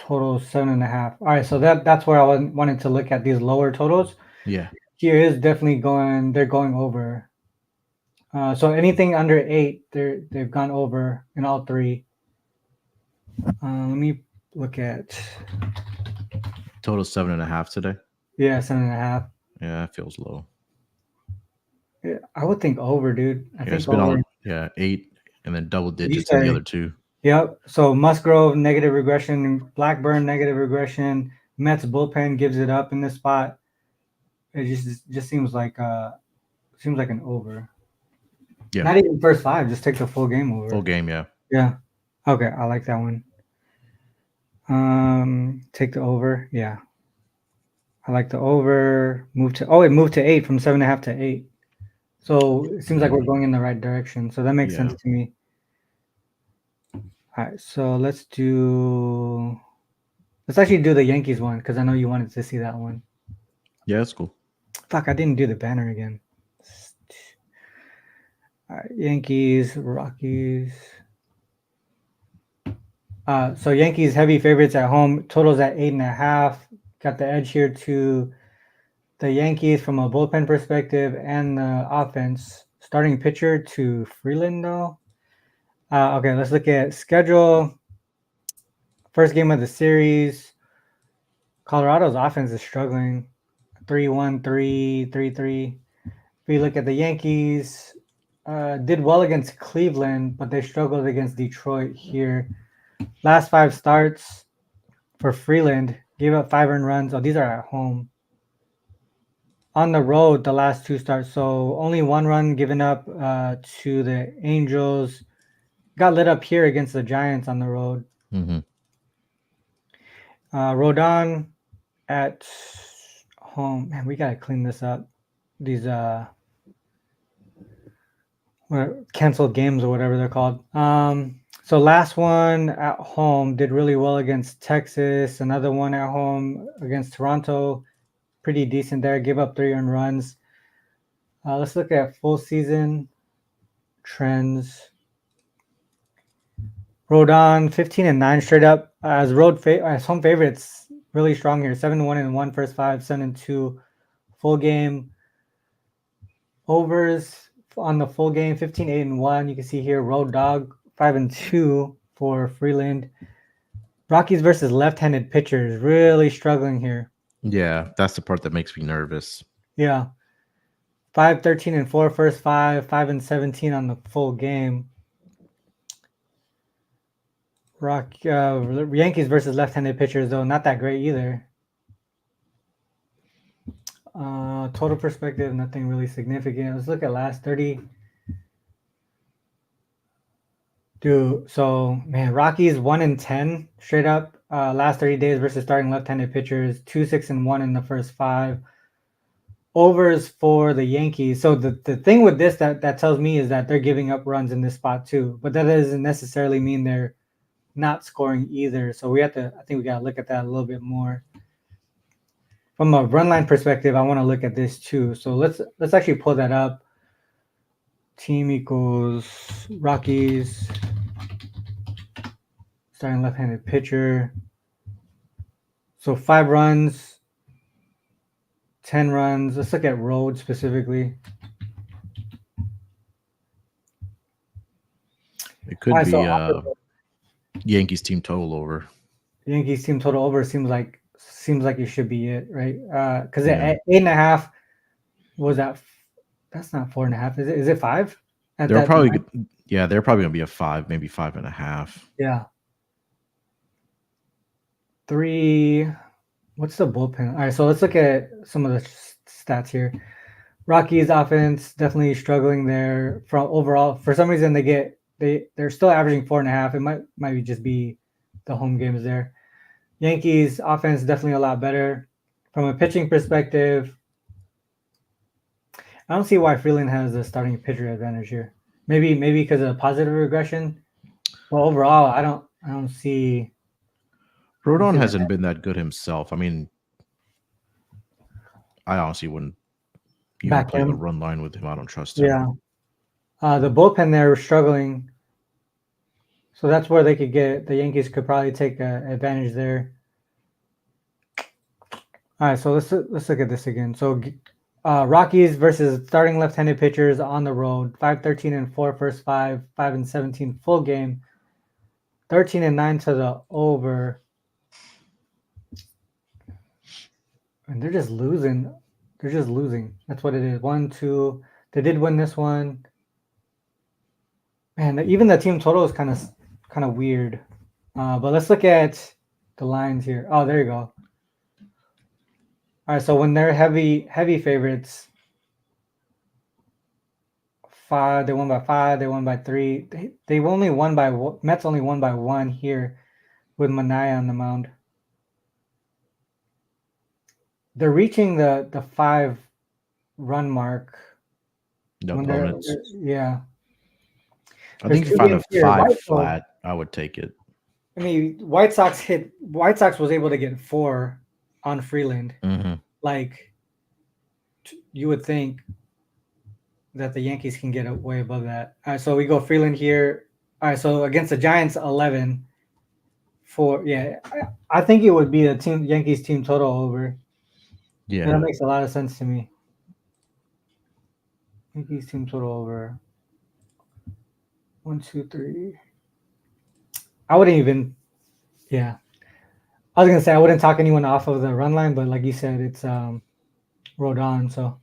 Total 7.5. All right, so that's where I wanted to look at these lower totals. yeah, Here is definitely they're going over. So anything under 8, they've gone over in all three. Let me look at total 7.5 today. yeah, 7.5. Yeah, that feels low. Yeah, I would think over, dude. I think It's been over. all 8 and then double digits in the other two. Yep. So Musgrove negative regression, Blackburn negative regression. Mets bullpen gives it up in this spot. It just seems like an over. Yeah, Not even first 5. Just take the full game over. full game. Yeah. Yeah. Okay, I like that one. Take the over. Yeah. I like the over. It moved to 8 from 7.5 to 8. So it seems like we're going in the right direction. So that makes sense to me. All right, so let's actually do the Yankees one because I know you wanted to see that one. Yeah, that's cool. Fuck, I didn't do the banner again. All right, Yankees, Rockies. So Yankees heavy favorites at home. Totals at 8.5. Got the edge here to the Yankees from a bullpen perspective and the offense. Starting pitcher to Freeland though. Okay, let's look at schedule. First game of the series. Colorado's offense is struggling. 3-1, 3-3. If we look at the Yankees, did well against Cleveland, but they struggled against Detroit here. Last 5 starts for Freeland, gave up 5 earned runs. Oh, these are at home. On the road, the last 2 starts, so only 1 run given up to the Angels. Got lit up here against the Giants on the road. Mm-hmm. Rodon at home. Man, we gotta clean this up. These canceled games or whatever they're called. So last one at home did really well against Texas. Another one at home against Toronto, pretty decent there. Give up 3 earned runs. Let's look at full season trends. Rodon 15-9 straight up as home favorites. Really strong here. 7-1-1 first 5, 7-2 full game. Overs on the full game 15-8-1. You can see here Road Dog 5-2 for Freeland. Rockies versus left-handed pitchers really struggling here. Yeah, that's the part that makes me nervous. Yeah. 5-13-4 first 5, 5-17 on the full game. Yankees versus left-handed pitchers though, not that great either. Total perspective, nothing really significant. Let's look at last 30. Dude, so man, Rockies 1-10 straight up. Last 30 days versus starting left-handed pitchers, 2-6-1 in the first 5. overs for the Yankees. So the thing with this that tells me is that they're giving up runs in this spot too, but that doesn't necessarily mean they're not scoring either. So I think we got to look at that a little bit more. From a run line perspective, I want to look at this too. So let's actually pull that up. Team equals Rockies, starting left-handed pitcher. So 5 runs, 10 runs. Let's look at road specifically. It could be Yankees team total over. Yankees team total over seems like it should be it, right? Because Yeah. at 8.5 was that. That's not 4.5. Is it 5? They're probably they're probably gonna be a 5, maybe 5.5. Yeah. 3. What's the bullpen? All right, so let's look at some of the stats here. Rockies offense definitely struggling there. From overall, for some reason they're still averaging 4.5. It might just be the home games there. Yankees offense definitely a lot better. From a pitching perspective, I don't see why Freeland has a starting pitcher advantage here. Maybe because of positive regression. But overall, I don't see. Rodon hasn't been that good himself. I mean, I honestly wouldn't even play the run line with him. I don't trust him. Yeah. The bullpen there was struggling. So that's where the Yankees could probably take advantage there. All right, so let's look at this again. So Rockies versus starting left-handed pitchers on the road. 5-13-4 first 5, 5-17 full game. 13-9 to the over. And they're just losing. That's what it is. 1, 2. They did win this one. Man, even the team total is kind of weird. But let's look at the lines here. Oh, there you go. All right, so when they're heavy favorites, 5, they won by 5, they won by 3. They only won by Mets only won by 1 here with Manaya on the mound. They're reaching the 5-run mark. The opponents. Yeah. I think if you find a 5 flat, I would take it. I mean, White Sox was able to get 4 on Freeland. Mm-hmm. Like, you would think that the Yankees can get way above that. All right, so we go Freeland here. All right, so against the Giants, 11. I think it would be the Yankees team total over. Yeah, and that makes a lot of sense to me. Yankees team total over. 1, 2, 3. I wouldn't even. Yeah, I was gonna say I wouldn't talk anyone off of the run line, but like you said, it's Rodon. So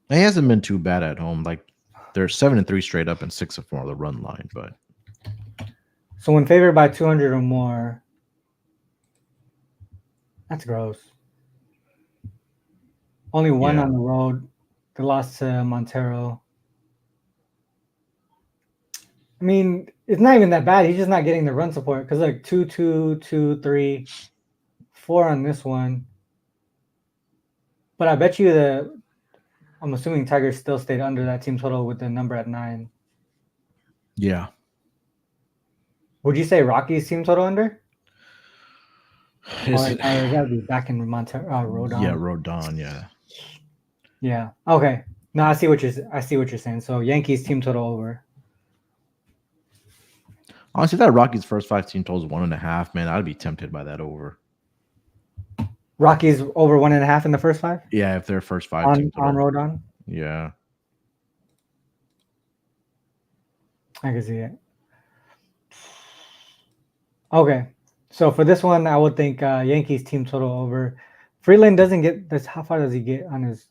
he hasn't been too bad at home. Like they're 7-3 straight up and 6-4 on the run line. But so when favored by 200 or more, that's gross. Only 1 on the road. They lost to Montero. I mean, it's not even that bad. He's just not getting the run support because like 2, 2, 2, 3, 4 on this one. But I bet you I'm assuming Tigers still stayed under that team total with the number at 9. Yeah. Would you say Rockies team total under? Or that'd be back in Montero, Rodon. Yeah, Rodon. Yeah. Yeah. Okay. No, I see what you're saying. So Yankees team total over. Honestly, that Rockies first 5 team totals 1.5. Man, I'd be tempted by that over. Rockies over 1.5 in the first 5. Yeah, if their first 5 on Rodon. Yeah. I can see it. Okay. So for this one, I would think Yankees team total over. Freeland doesn't get this. How far does he get on his?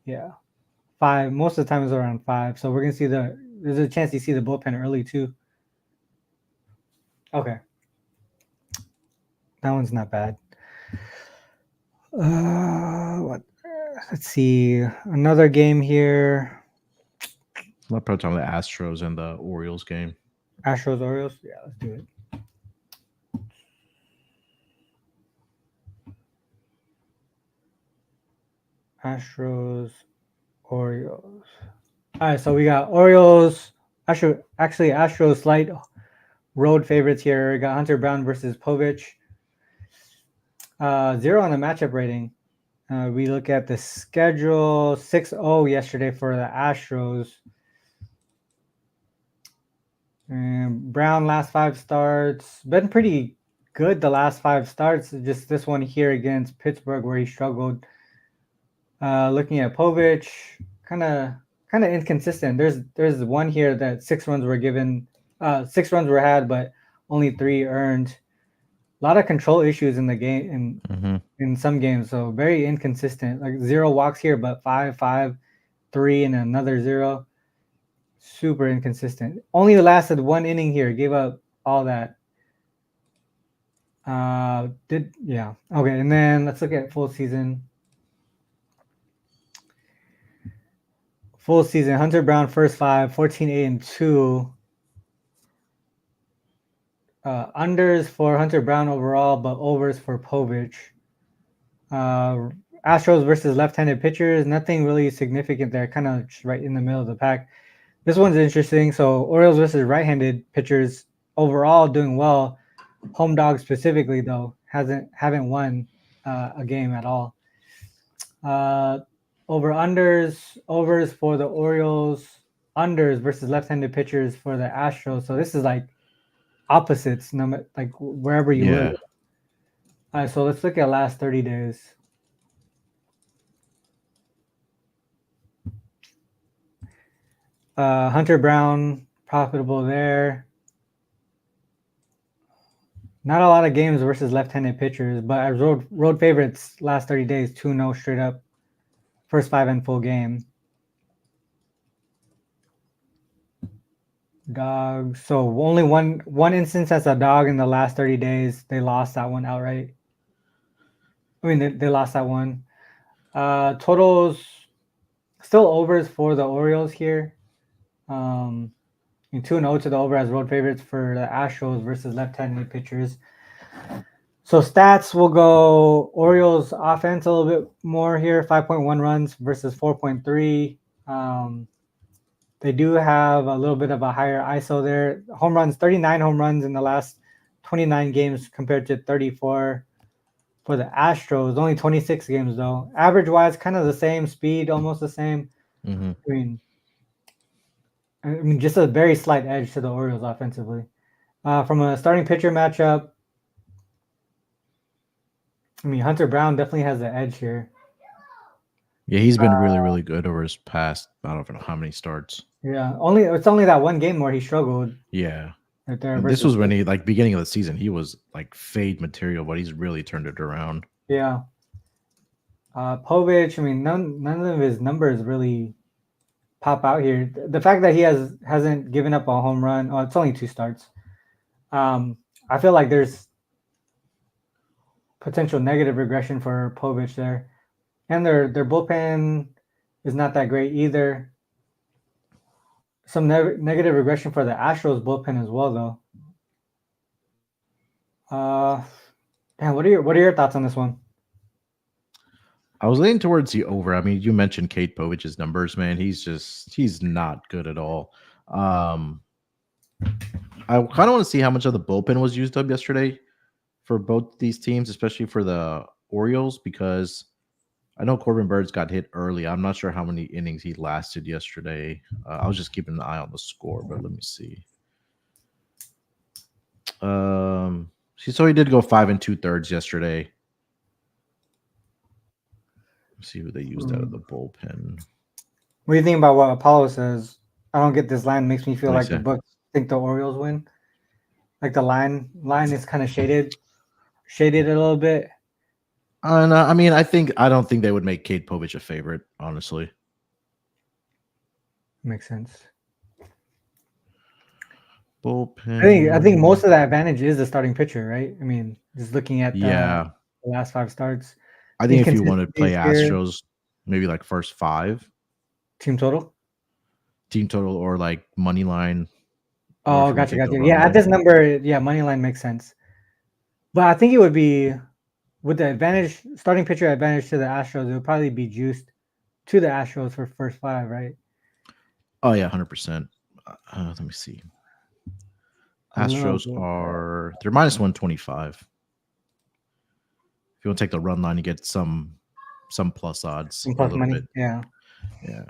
Yeah, 5. Most of the time it's around 5. So we're gonna see there's a chance you see the bullpen early too. Okay. That one's not bad. What? Let's see. Another game here. I'm probably talking about the Astros and the Orioles game. Astros, Orioles? Yeah, let's do it. Astros, Orioles. All right, so we got Orioles. Actually, Astros slight road favorites here. We got Hunter Brown versus Povich. 0 on the matchup rating. We look at the schedule. 6-0 yesterday for the Astros. And Brown last 5 starts. Been pretty good the last 5 starts. Just this one here against Pittsburgh where he struggled. Looking at Povich, kind of inconsistent. There's one here that 6 runs were given, 6 runs were had, but only 3 earned. A lot of control issues in the game in some games, so very inconsistent. Like 0 walks here, but 5, 3, and another 0. Super inconsistent. Only lasted 1 inning here. Gave up all that. Okay, and then let's look at full season. Full season, Hunter Brown first 5, 14-8-2. Unders for Hunter Brown overall, but overs for Povich. Astros versus left-handed pitchers, nothing really significant there, kind of right in the middle of the pack. This one's interesting. So Orioles versus right-handed pitchers overall doing well. Home dog specifically though haven't won a game at all. Overs for the Orioles, unders versus left-handed pitchers for the Astros. So this is like opposites, like wherever you look. All right, so let's look at last 30 days. Hunter Brown profitable there. Not a lot of games versus left-handed pitchers, but as road favorites last 30 days, 2-0 straight up. First 5 in full game. Dog. So only one instance as a dog in the last 30 days. They lost that one outright. I mean, they lost that one. Totals still overs for the Orioles here. 2-0 to the over as road favorites for the Astros versus left-handed pitchers. So stats will go Orioles offense a little bit more here, 5.1 runs versus 4.3. They do have a little bit of a higher ISO there. Home runs, 39 home runs in the last 29 games compared to 34 for the Astros. Only 26 games though. Average-wise, kind of the same. Speed, almost the same. I mean, just a very slight edge to the Orioles offensively. From a starting pitcher matchup, I mean, Hunter Brown definitely has the edge here. Yeah, he's been really, really good over his past, I don't know how many starts. Yeah, it's only that one game where he struggled. Yeah. Right there. And this was when he, like, beginning of the season, he was like fade material, but he's really turned it around. Yeah. Povich, I mean, none of his numbers really pop out here. The fact that he hasn't given up a home run, it's only 2 starts. I feel like there's potential negative regression for Povich there. And their bullpen is not that great either. Some negative regression for the Astros bullpen as well, though. What are your thoughts on this one? I was leaning towards the over. I mean, you mentioned Kate Povich's numbers, man. He's not good at all. I kind of want to see how much of the bullpen was used up yesterday for both these teams, especially for the Orioles, because I know Corbin Burns got hit early. I'm not sure how many innings he lasted yesterday. I was just keeping an eye on the score, but let me see. So he did go 5 2/3 yesterday. Let's see who they used out of the bullpen. What do you think about what Apollo says? I don't get this line. Makes me feel like the books think the Orioles win. Like the line is kind of shaded a little bit. I mean, I don't think they would make Kate Povich a favorite, honestly. Makes sense. Bullpen. I think most of the advantage is the starting pitcher, right? I mean, just looking at the last 5 starts. I think if you want to play Astros, maybe like first 5. Team total or like money line. Oh, gotcha. Yeah, at this number, money line makes sense. But I think it would be with the advantage, starting pitcher advantage to the Astros, it would probably be juiced to the Astros for first 5, right? Oh yeah, 100%. Let me see. A little Astros bit. they're minus 125. If you want to take the run line, you get some plus odds Some a plus little money. bit. Yeah. Yeah.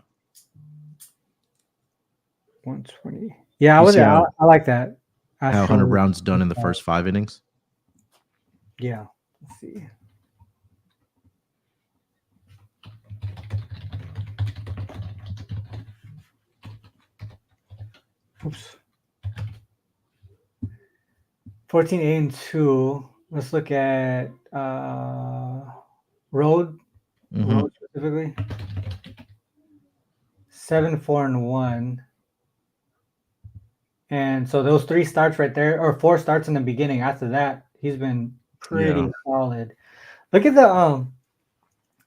120. Yeah, You see I like that. how Hunter Astros. Brown's done in the first 5 innings? Yeah. Let's see. Oops. 14, 8, and 2. Let's look at road Mhm. specifically. 7, 4, and 1. And so those 3 starts right there, or 4 starts in the beginning. After that, he's been pretty Yeah. solid. Look at the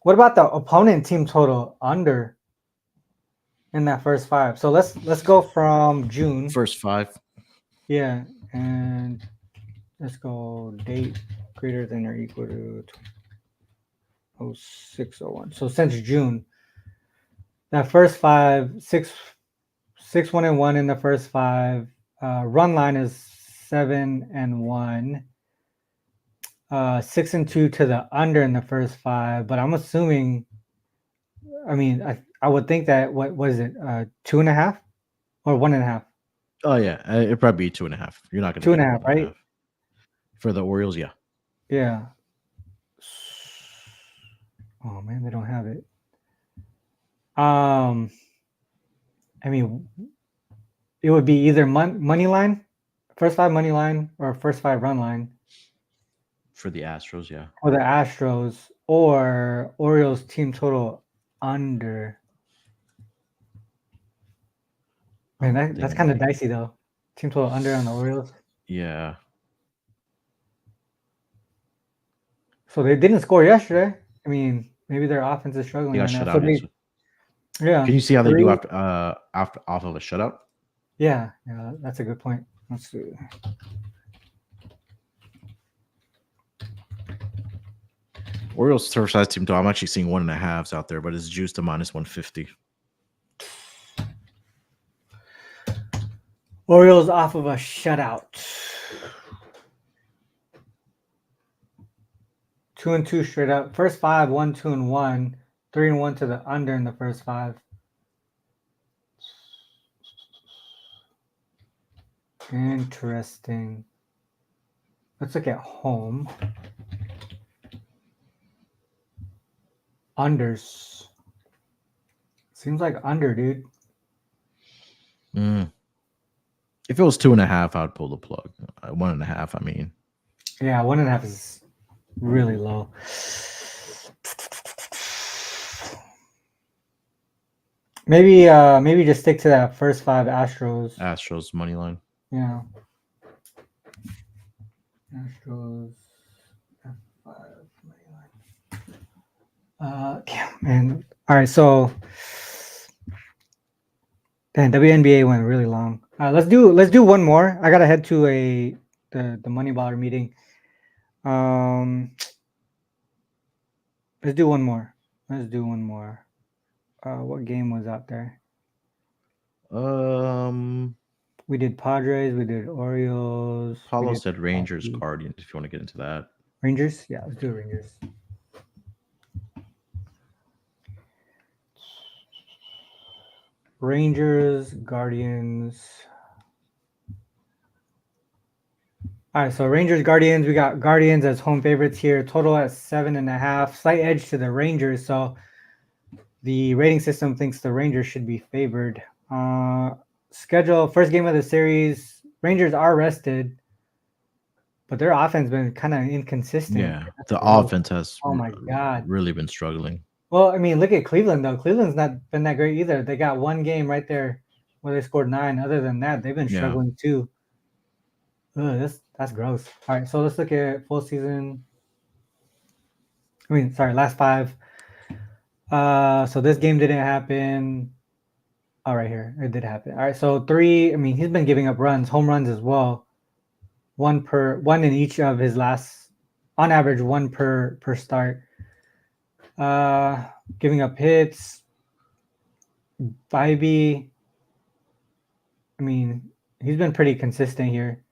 what about the opponent team total under in that first 5? So let's go from June. First 5. Yeah, and let's go date greater than or equal to 0601. So since June, that first 5, 6, 1 and 1 in the first 5. Run line is 7 and 1. 6 and 2 to the under in the first 5. But I'm assuming, I mean, I would think that what was it, 2.5 or 1.5? Oh yeah, it'd probably be 2.5. You're not going to 2.5, get right? 1.5 for the Orioles. Yeah. Yeah. Oh man, they don't have it. I mean, it would be either money line, first 5 money line, or first 5 run line For the Astros, yeah. for the Astros, or Orioles team total under. Man, that's kind of dicey though. Team total under on the Orioles. Yeah. So they didn't score yesterday. I mean, maybe their offense is struggling They got right now. shut So out yesterday. yeah. Can you see how they 3 do after off of a shutout? Yeah, that's a good point. Let's see. Orioles turf size team total. I'm actually seeing 1.5s out there, but it's juiced to minus 150. Orioles off of a shutout. 2 and 2 straight up. First 5, 1, 2 and 1. 3 and 1 to the under in the first 5. Interesting. Let's look at home. Unders. Seems like under, dude. If it was 2.5, I'd pull the plug. 1.5, I mean. Yeah, 1.5 is really low. Maybe just stick to that first 5 Astros. Astros money line. Yeah. Astros F5 money line. Yeah, man. All right, so and WNBA went really long. Let's do one more. I gotta head to the money baller meeting. Let's do one more. What game was out there? We did Padres. We did Orioles. Paulo we did said Rangers, Rockies. Guardians. If you want to get into that, Rangers. Yeah, let's do Rangers. Rangers, Guardians. All right, so Rangers, Guardians. We got Guardians as home favorites here. Total at 7.5. Slight edge to the Rangers. So the rating system thinks the Rangers should be favored. Schedule first game of the series. Rangers are rested, but their offense been kind of inconsistent. yeah, the offense has Oh my God, really been struggling. Well, I mean, look at Cleveland though. Cleveland's not been that great either. They got one game right there where they scored 9. Other than that, they've been struggling too. Ugh, that's gross. All right, so let's look at full season. Last 5. So this game didn't happen. Oh, right here, it did happen. All right, so 3. I mean, he's been giving up runs, home runs as well. One in each of his last, on average, 1 per start. Giving up hits. Bybee, I mean, he's been pretty consistent here.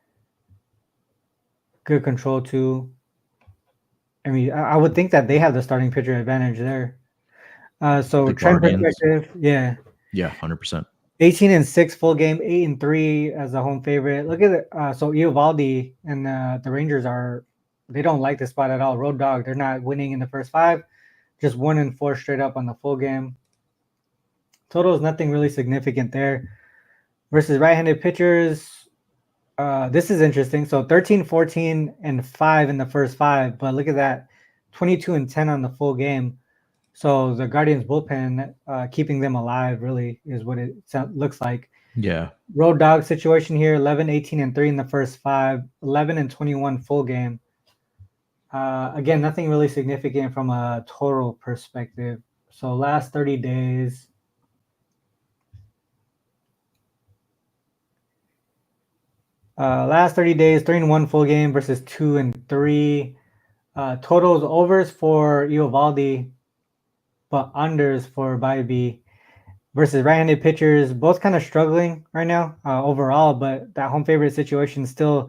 Good control too. I mean, I would think that they have the starting pitcher advantage there. So The trend Guardians. perspective, yeah. Yeah, 100%. 18-6 full game, 8-3 as a home favorite. Look at it. So Eovaldi and the Rangers they don't like this spot at all. Road dog. They're not winning in the first 5. Just 1-4 straight up on the full game. Total is nothing really significant there. Versus right-handed pitchers, this is interesting. So 13, 14, and 5 in the first 5. But look at that. 22-10 on the full game. So the Guardians bullpen keeping them alive really is what it looks like. Yeah. Road dog situation here, 11, 18, and 3 in the first 5, 11 and 21 full game. Again, nothing really significant from a total perspective. So last 30 days. Last 30 days, 3-1 full game versus 2-3. Totals overs for Eovaldi, but unders for Bybee. Versus right-handed pitchers, both kind of struggling right now overall, but that home favorite situation still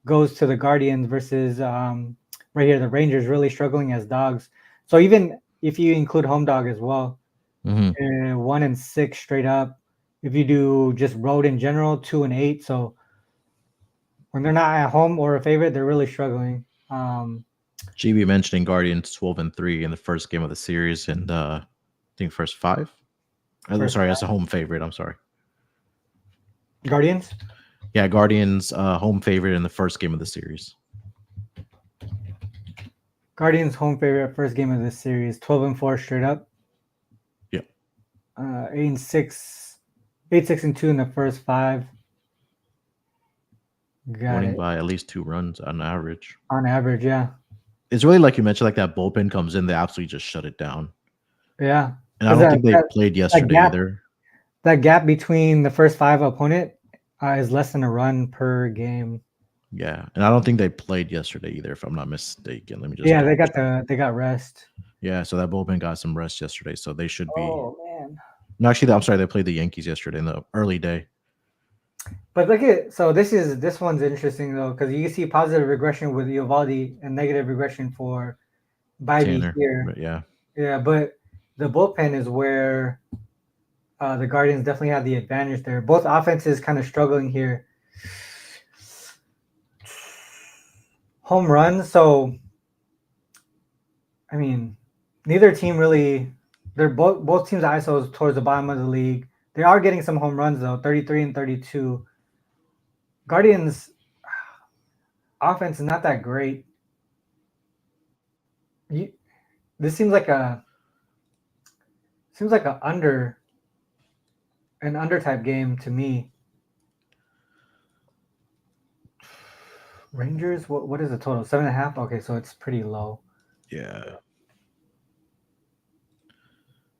goes to the Guardians versus right here the Rangers really struggling as dogs. So even if you include home dog as well, 1-6 straight up. If you do just road in general, 2-8. So when they're not at home or a favorite, they're really struggling. GB mentioning Guardians 12-3 in the first game of the series, and I think first 5. Sorry, as a home favorite. I'm sorry. Guardians? Yeah, Guardians home favorite in the first game of the series. Guardians home favorite first game of this series, 12-4 straight up. Yeah. 8-6, 8-6-2 in the first 5. Winning by at least 2 runs on average. On average, yeah. It's really like you mentioned, like that bullpen comes in, they absolutely just shut it down. Yeah. And I don't think they played yesterday either. That gap between the first 5 opponent is less than a run per game. Yeah, and I don't think they played yesterday either, if I'm not mistaken. Let me just. Yeah, they got rest. Yeah, so that bullpen got some rest yesterday, so they should be. Oh man. No, actually, I'm sorry. They played the Yankees yesterday in the early day. But look at this one's interesting though, because you can see positive regression with Eovaldi and negative regression for Bybee here. But yeah, but the bullpen is where the Guardians definitely have the advantage there. Both offenses kind of struggling here. Home runs, so I mean, neither team really. They're both teams' ISOs towards the bottom of the league. They are getting some home runs though, 33 and 32. Guardians offense is not that great. This seems like an under type game to me. Rangers, what is the total? 7.5. Okay, so it's pretty low. Yeah.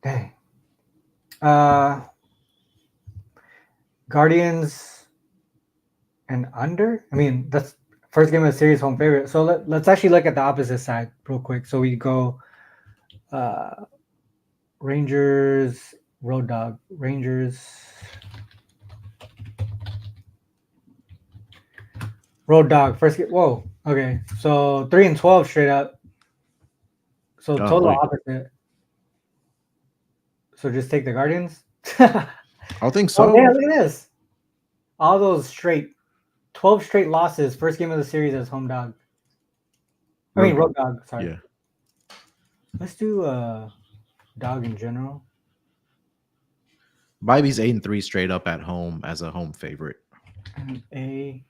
Dang. Guardians and under. I mean, that's first game of the series, home favorite. So let's actually look at the opposite side real quick. So we go Rangers, road dog, Rangers, road dog. First game. Whoa. Okay. So 3-12 straight up. So total opposite. So just take the Guardians. I think so. Oh, yeah, look at this. All those 12 straight losses. First game of the series as home dog. Road dog. Sorry. Yeah. Let's do dog in general. Bybee's 8-3 straight up at home as a home favorite. And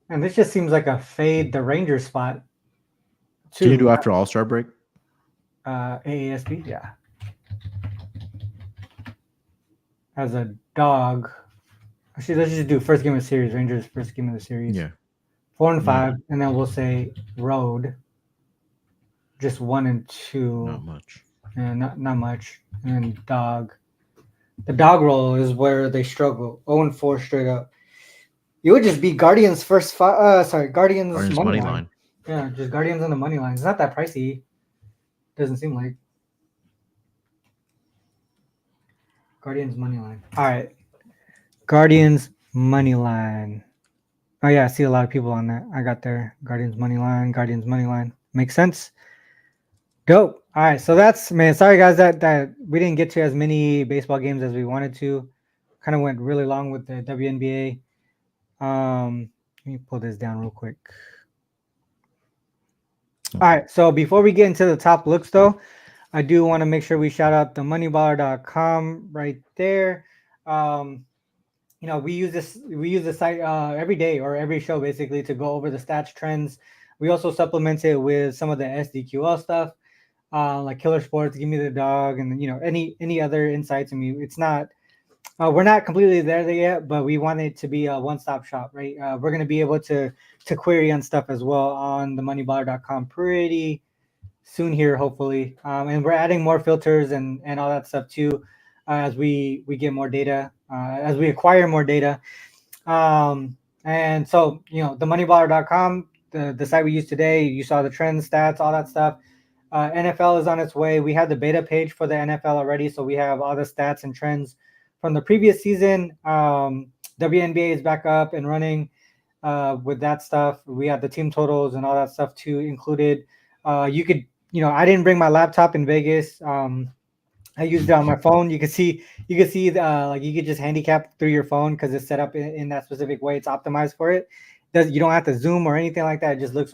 this just seems like a fade the Rangers spot. Can you do after All-Star break? AASB, yeah. As a dog. Actually, let's just do first game of the series. Rangers first game of the series. Yeah. 4-5, and then we'll say road. Just 1-2. Not much. And not much. And then dog. The dog roll is where they struggle. 0-4 straight up. You would just be Guardians first Guardians money line. Yeah, just Guardians on the money line. It's not that pricey. Doesn't seem like. Guardians money line. All right. Guardians money line. Oh yeah, I see a lot of people on that. I got their Guardians money line. Guardians money line. Makes sense. Dope. All right. So that's man. Sorry guys that we didn't get to as many baseball games as we wanted to. Kind of went really long with the WNBA. Let me pull this down real quick. All right. So before we get into the top looks though, I do want to make sure we shout out the moneyballer.com right there. We use the site every day or every show basically to go over the stats trends. We also supplement it with some of the SDQL stuff, like Killer Sports, Give Me the Dog, and any other insights. I mean, it's not we're not completely there yet, but we want it to be a one-stop shop, right? We're going to be able to query on stuff as well on the moneyballer.com pretty soon here, hopefully. And we're adding more filters and all that stuff too, as we get more data, as we acquire more data. And so, the moneyballer.com, the site we use today, you saw the trends, stats, all that stuff. NFL is on its way. We have the beta page for the NFL already, so we have all the stats and trends from the previous season. WNBA is back up and running with that stuff. We have the team totals and all that stuff too included. You could, I didn't bring my laptop in Vegas. I used it on my phone. You can see like you could just handicap through your phone because it's set up in that specific way. It's optimized for it. You don't have to zoom or anything like that. It just looks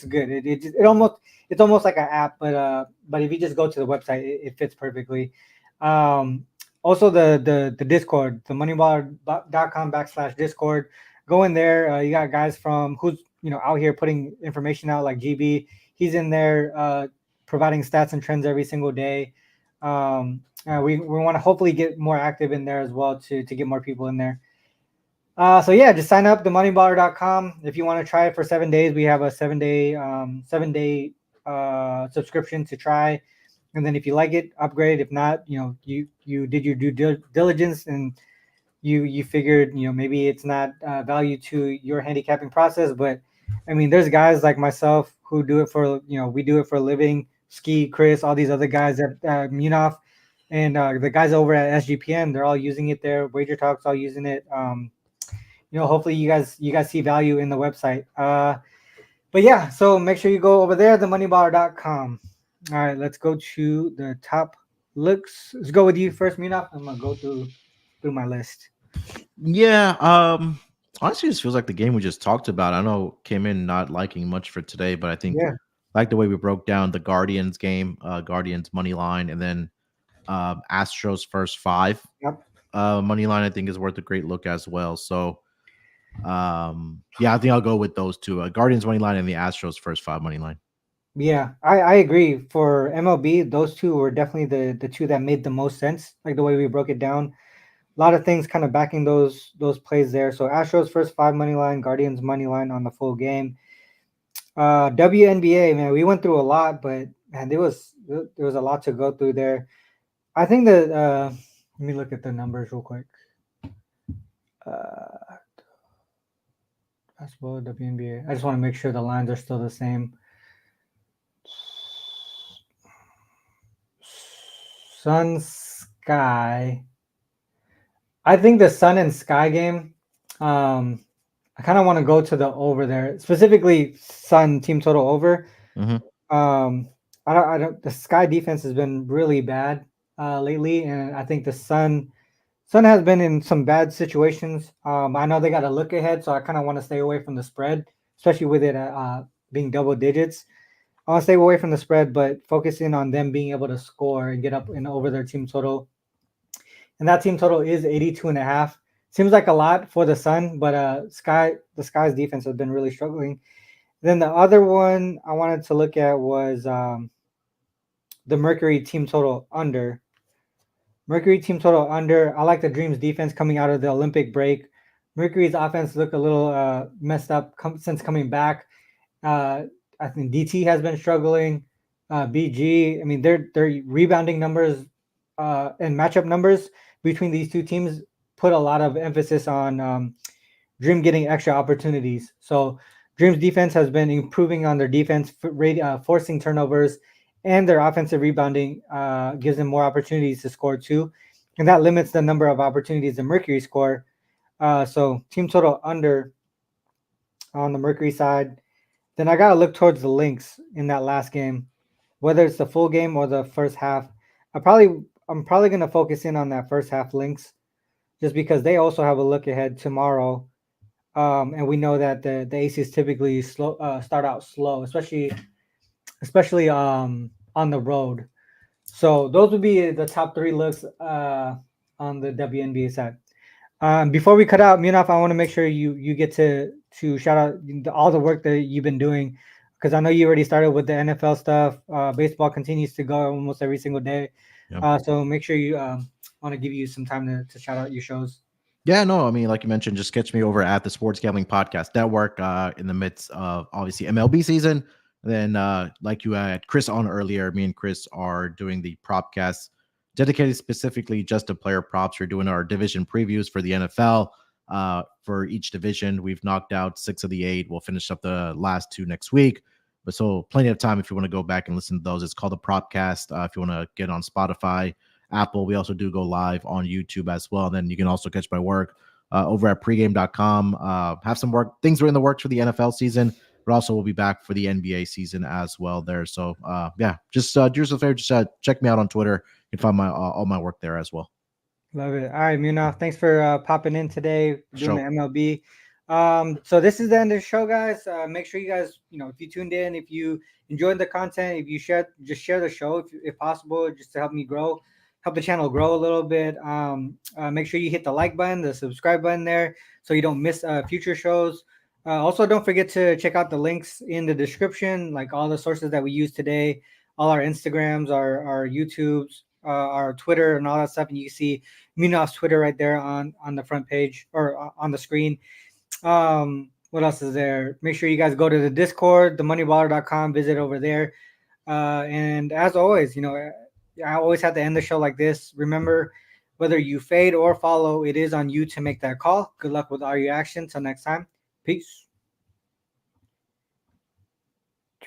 good. It's almost like an app, but if you just go to the website, it fits perfectly. Also the Discord, the moneyballer.com/Discord. Go in there. You got guys from who's out here putting information out, like GB. He's in there providing stats and trends every single day. We want to hopefully get more active in there as well to get more people in there. So yeah, just sign up themoneyballer.com if you want to try it for 7 days. We have a 7-day subscription to try, and then if you like it, upgrade. If not, you did your due diligence and you figured maybe it's not value to your handicapping process. But I mean, there's guys like myself who do it for we do it for a living. Ski, Chris, all these other guys at Munaf, and the guys over at SGPN, they're all using it there. Wager Talk's all using it. Hopefully you guys see value in the website. But yeah, so make sure you go over there, themoneyballer.com. All right, let's go to the top looks. Let's go with you first, Munaf. I'm gonna go through my list. Yeah, honestly, it feels like the game we just talked about. I know came in not liking much for today, but I think like the way we broke down the Guardians game, Guardians money line, and then Astros first 5 money line. I think is worth a great look as well. So, I think I'll go with those two: Guardians money line and the Astros first 5 money line. Yeah, I agree. For MLB, those two were definitely the two that made the most sense. Like the way we broke it down, a lot of things kind of backing those plays there. So Astros first 5 money line, Guardians money line on the full game. WNBA, man, we went through a lot, but man, there was a lot to go through there. I think that let me look at the numbers real quick. Basketball, WNBA. I just want to make sure the lines are still the same. Sun Sky. I think the Sun and Sky game. I kind of want to go to the over there, specifically Sun team total over. Mm-hmm. I don't. The Sky defense has been really bad lately, and I think the Sun has been in some bad situations. I know they got a look ahead, so I kind of want to stay away from the spread, especially with it being double digits. I want to stay away from the spread, but focusing on them being able to score and get up and over their team total. And that team total is 82.5. Seems like a lot for the Sun, but the Sky's defense has been really struggling. Then the other one I wanted to look at was the Mercury team total under. Mercury team total under. I like the Dreams defense coming out of the Olympic break. Mercury's offense looked a little messed up since coming back. I think DT has been struggling. BG, I mean, their rebounding numbers and matchup numbers between these two teams put a lot of emphasis on Dream getting extra opportunities. So Dream's defense has been improving on their defense, forcing turnovers, and their offensive rebounding gives them more opportunities to score too. and that limits the number of opportunities the Mercury score. So team total under on the Mercury side. Then I gotta look towards the Lynx in that last game, whether it's the full game or the first half. I'm probably gonna focus in on that first half Lynx, just because they also have a look ahead tomorrow. And we know that the Aces typically start out slow, especially on the road. So those would be the top three looks on the WNBA side. Before we cut out, Munaf, I want to make sure you get to shout out all the work that you've been doing, because I know you already started with the NFL stuff. Baseball continues to go almost every single day. Yep. So make sure you want to give you some time to shout out your shows. Yeah, no, I mean, like you mentioned, just catch me over at the Sports Gambling Podcast Network in the midst of obviously MLB season. And then, like you had Chris on earlier, me and Chris are doing the propcast dedicated specifically just to player props. We're doing our division previews for the NFL. For each division, we've knocked out 6 of the 8. We'll finish up the last 2 next week. But so plenty of time if you want to go back and listen to those. It's called the propcast. If you want to get on Spotify, Apple. We also do go live on YouTube as well. Then you can also catch my work over at pregame.com. Have some work. Things are in the works for the NFL season, but also we'll be back for the NBA season as well there. So, yeah, just do yourself a favor. Just check me out on Twitter. You can find my all my work there as well. Love it. All right, Munaf, thanks for popping in today, doing Sure. the MLB. So this is the end of the show, guys. Make sure you guys, if you tuned in, if you enjoyed the content, if you just share the show if possible, just to help me grow, help the channel grow a little bit. Make sure you hit the like button, the subscribe button there, so you don't miss future shows. Also, don't forget to check out the links in the description, like all the sources that we use today, all our Instagrams, our YouTubes, our Twitter, and all that stuff. And you can see Munaf's Twitter right there on the front page or on the screen. What else is there? Make sure you guys go to the Discord, themoneyballer.com, visit over there. And as always, I always have to end the show like this. Remember, whether you fade or follow, it is on you to make that call. Good luck with all your actions. Till next time. Peace.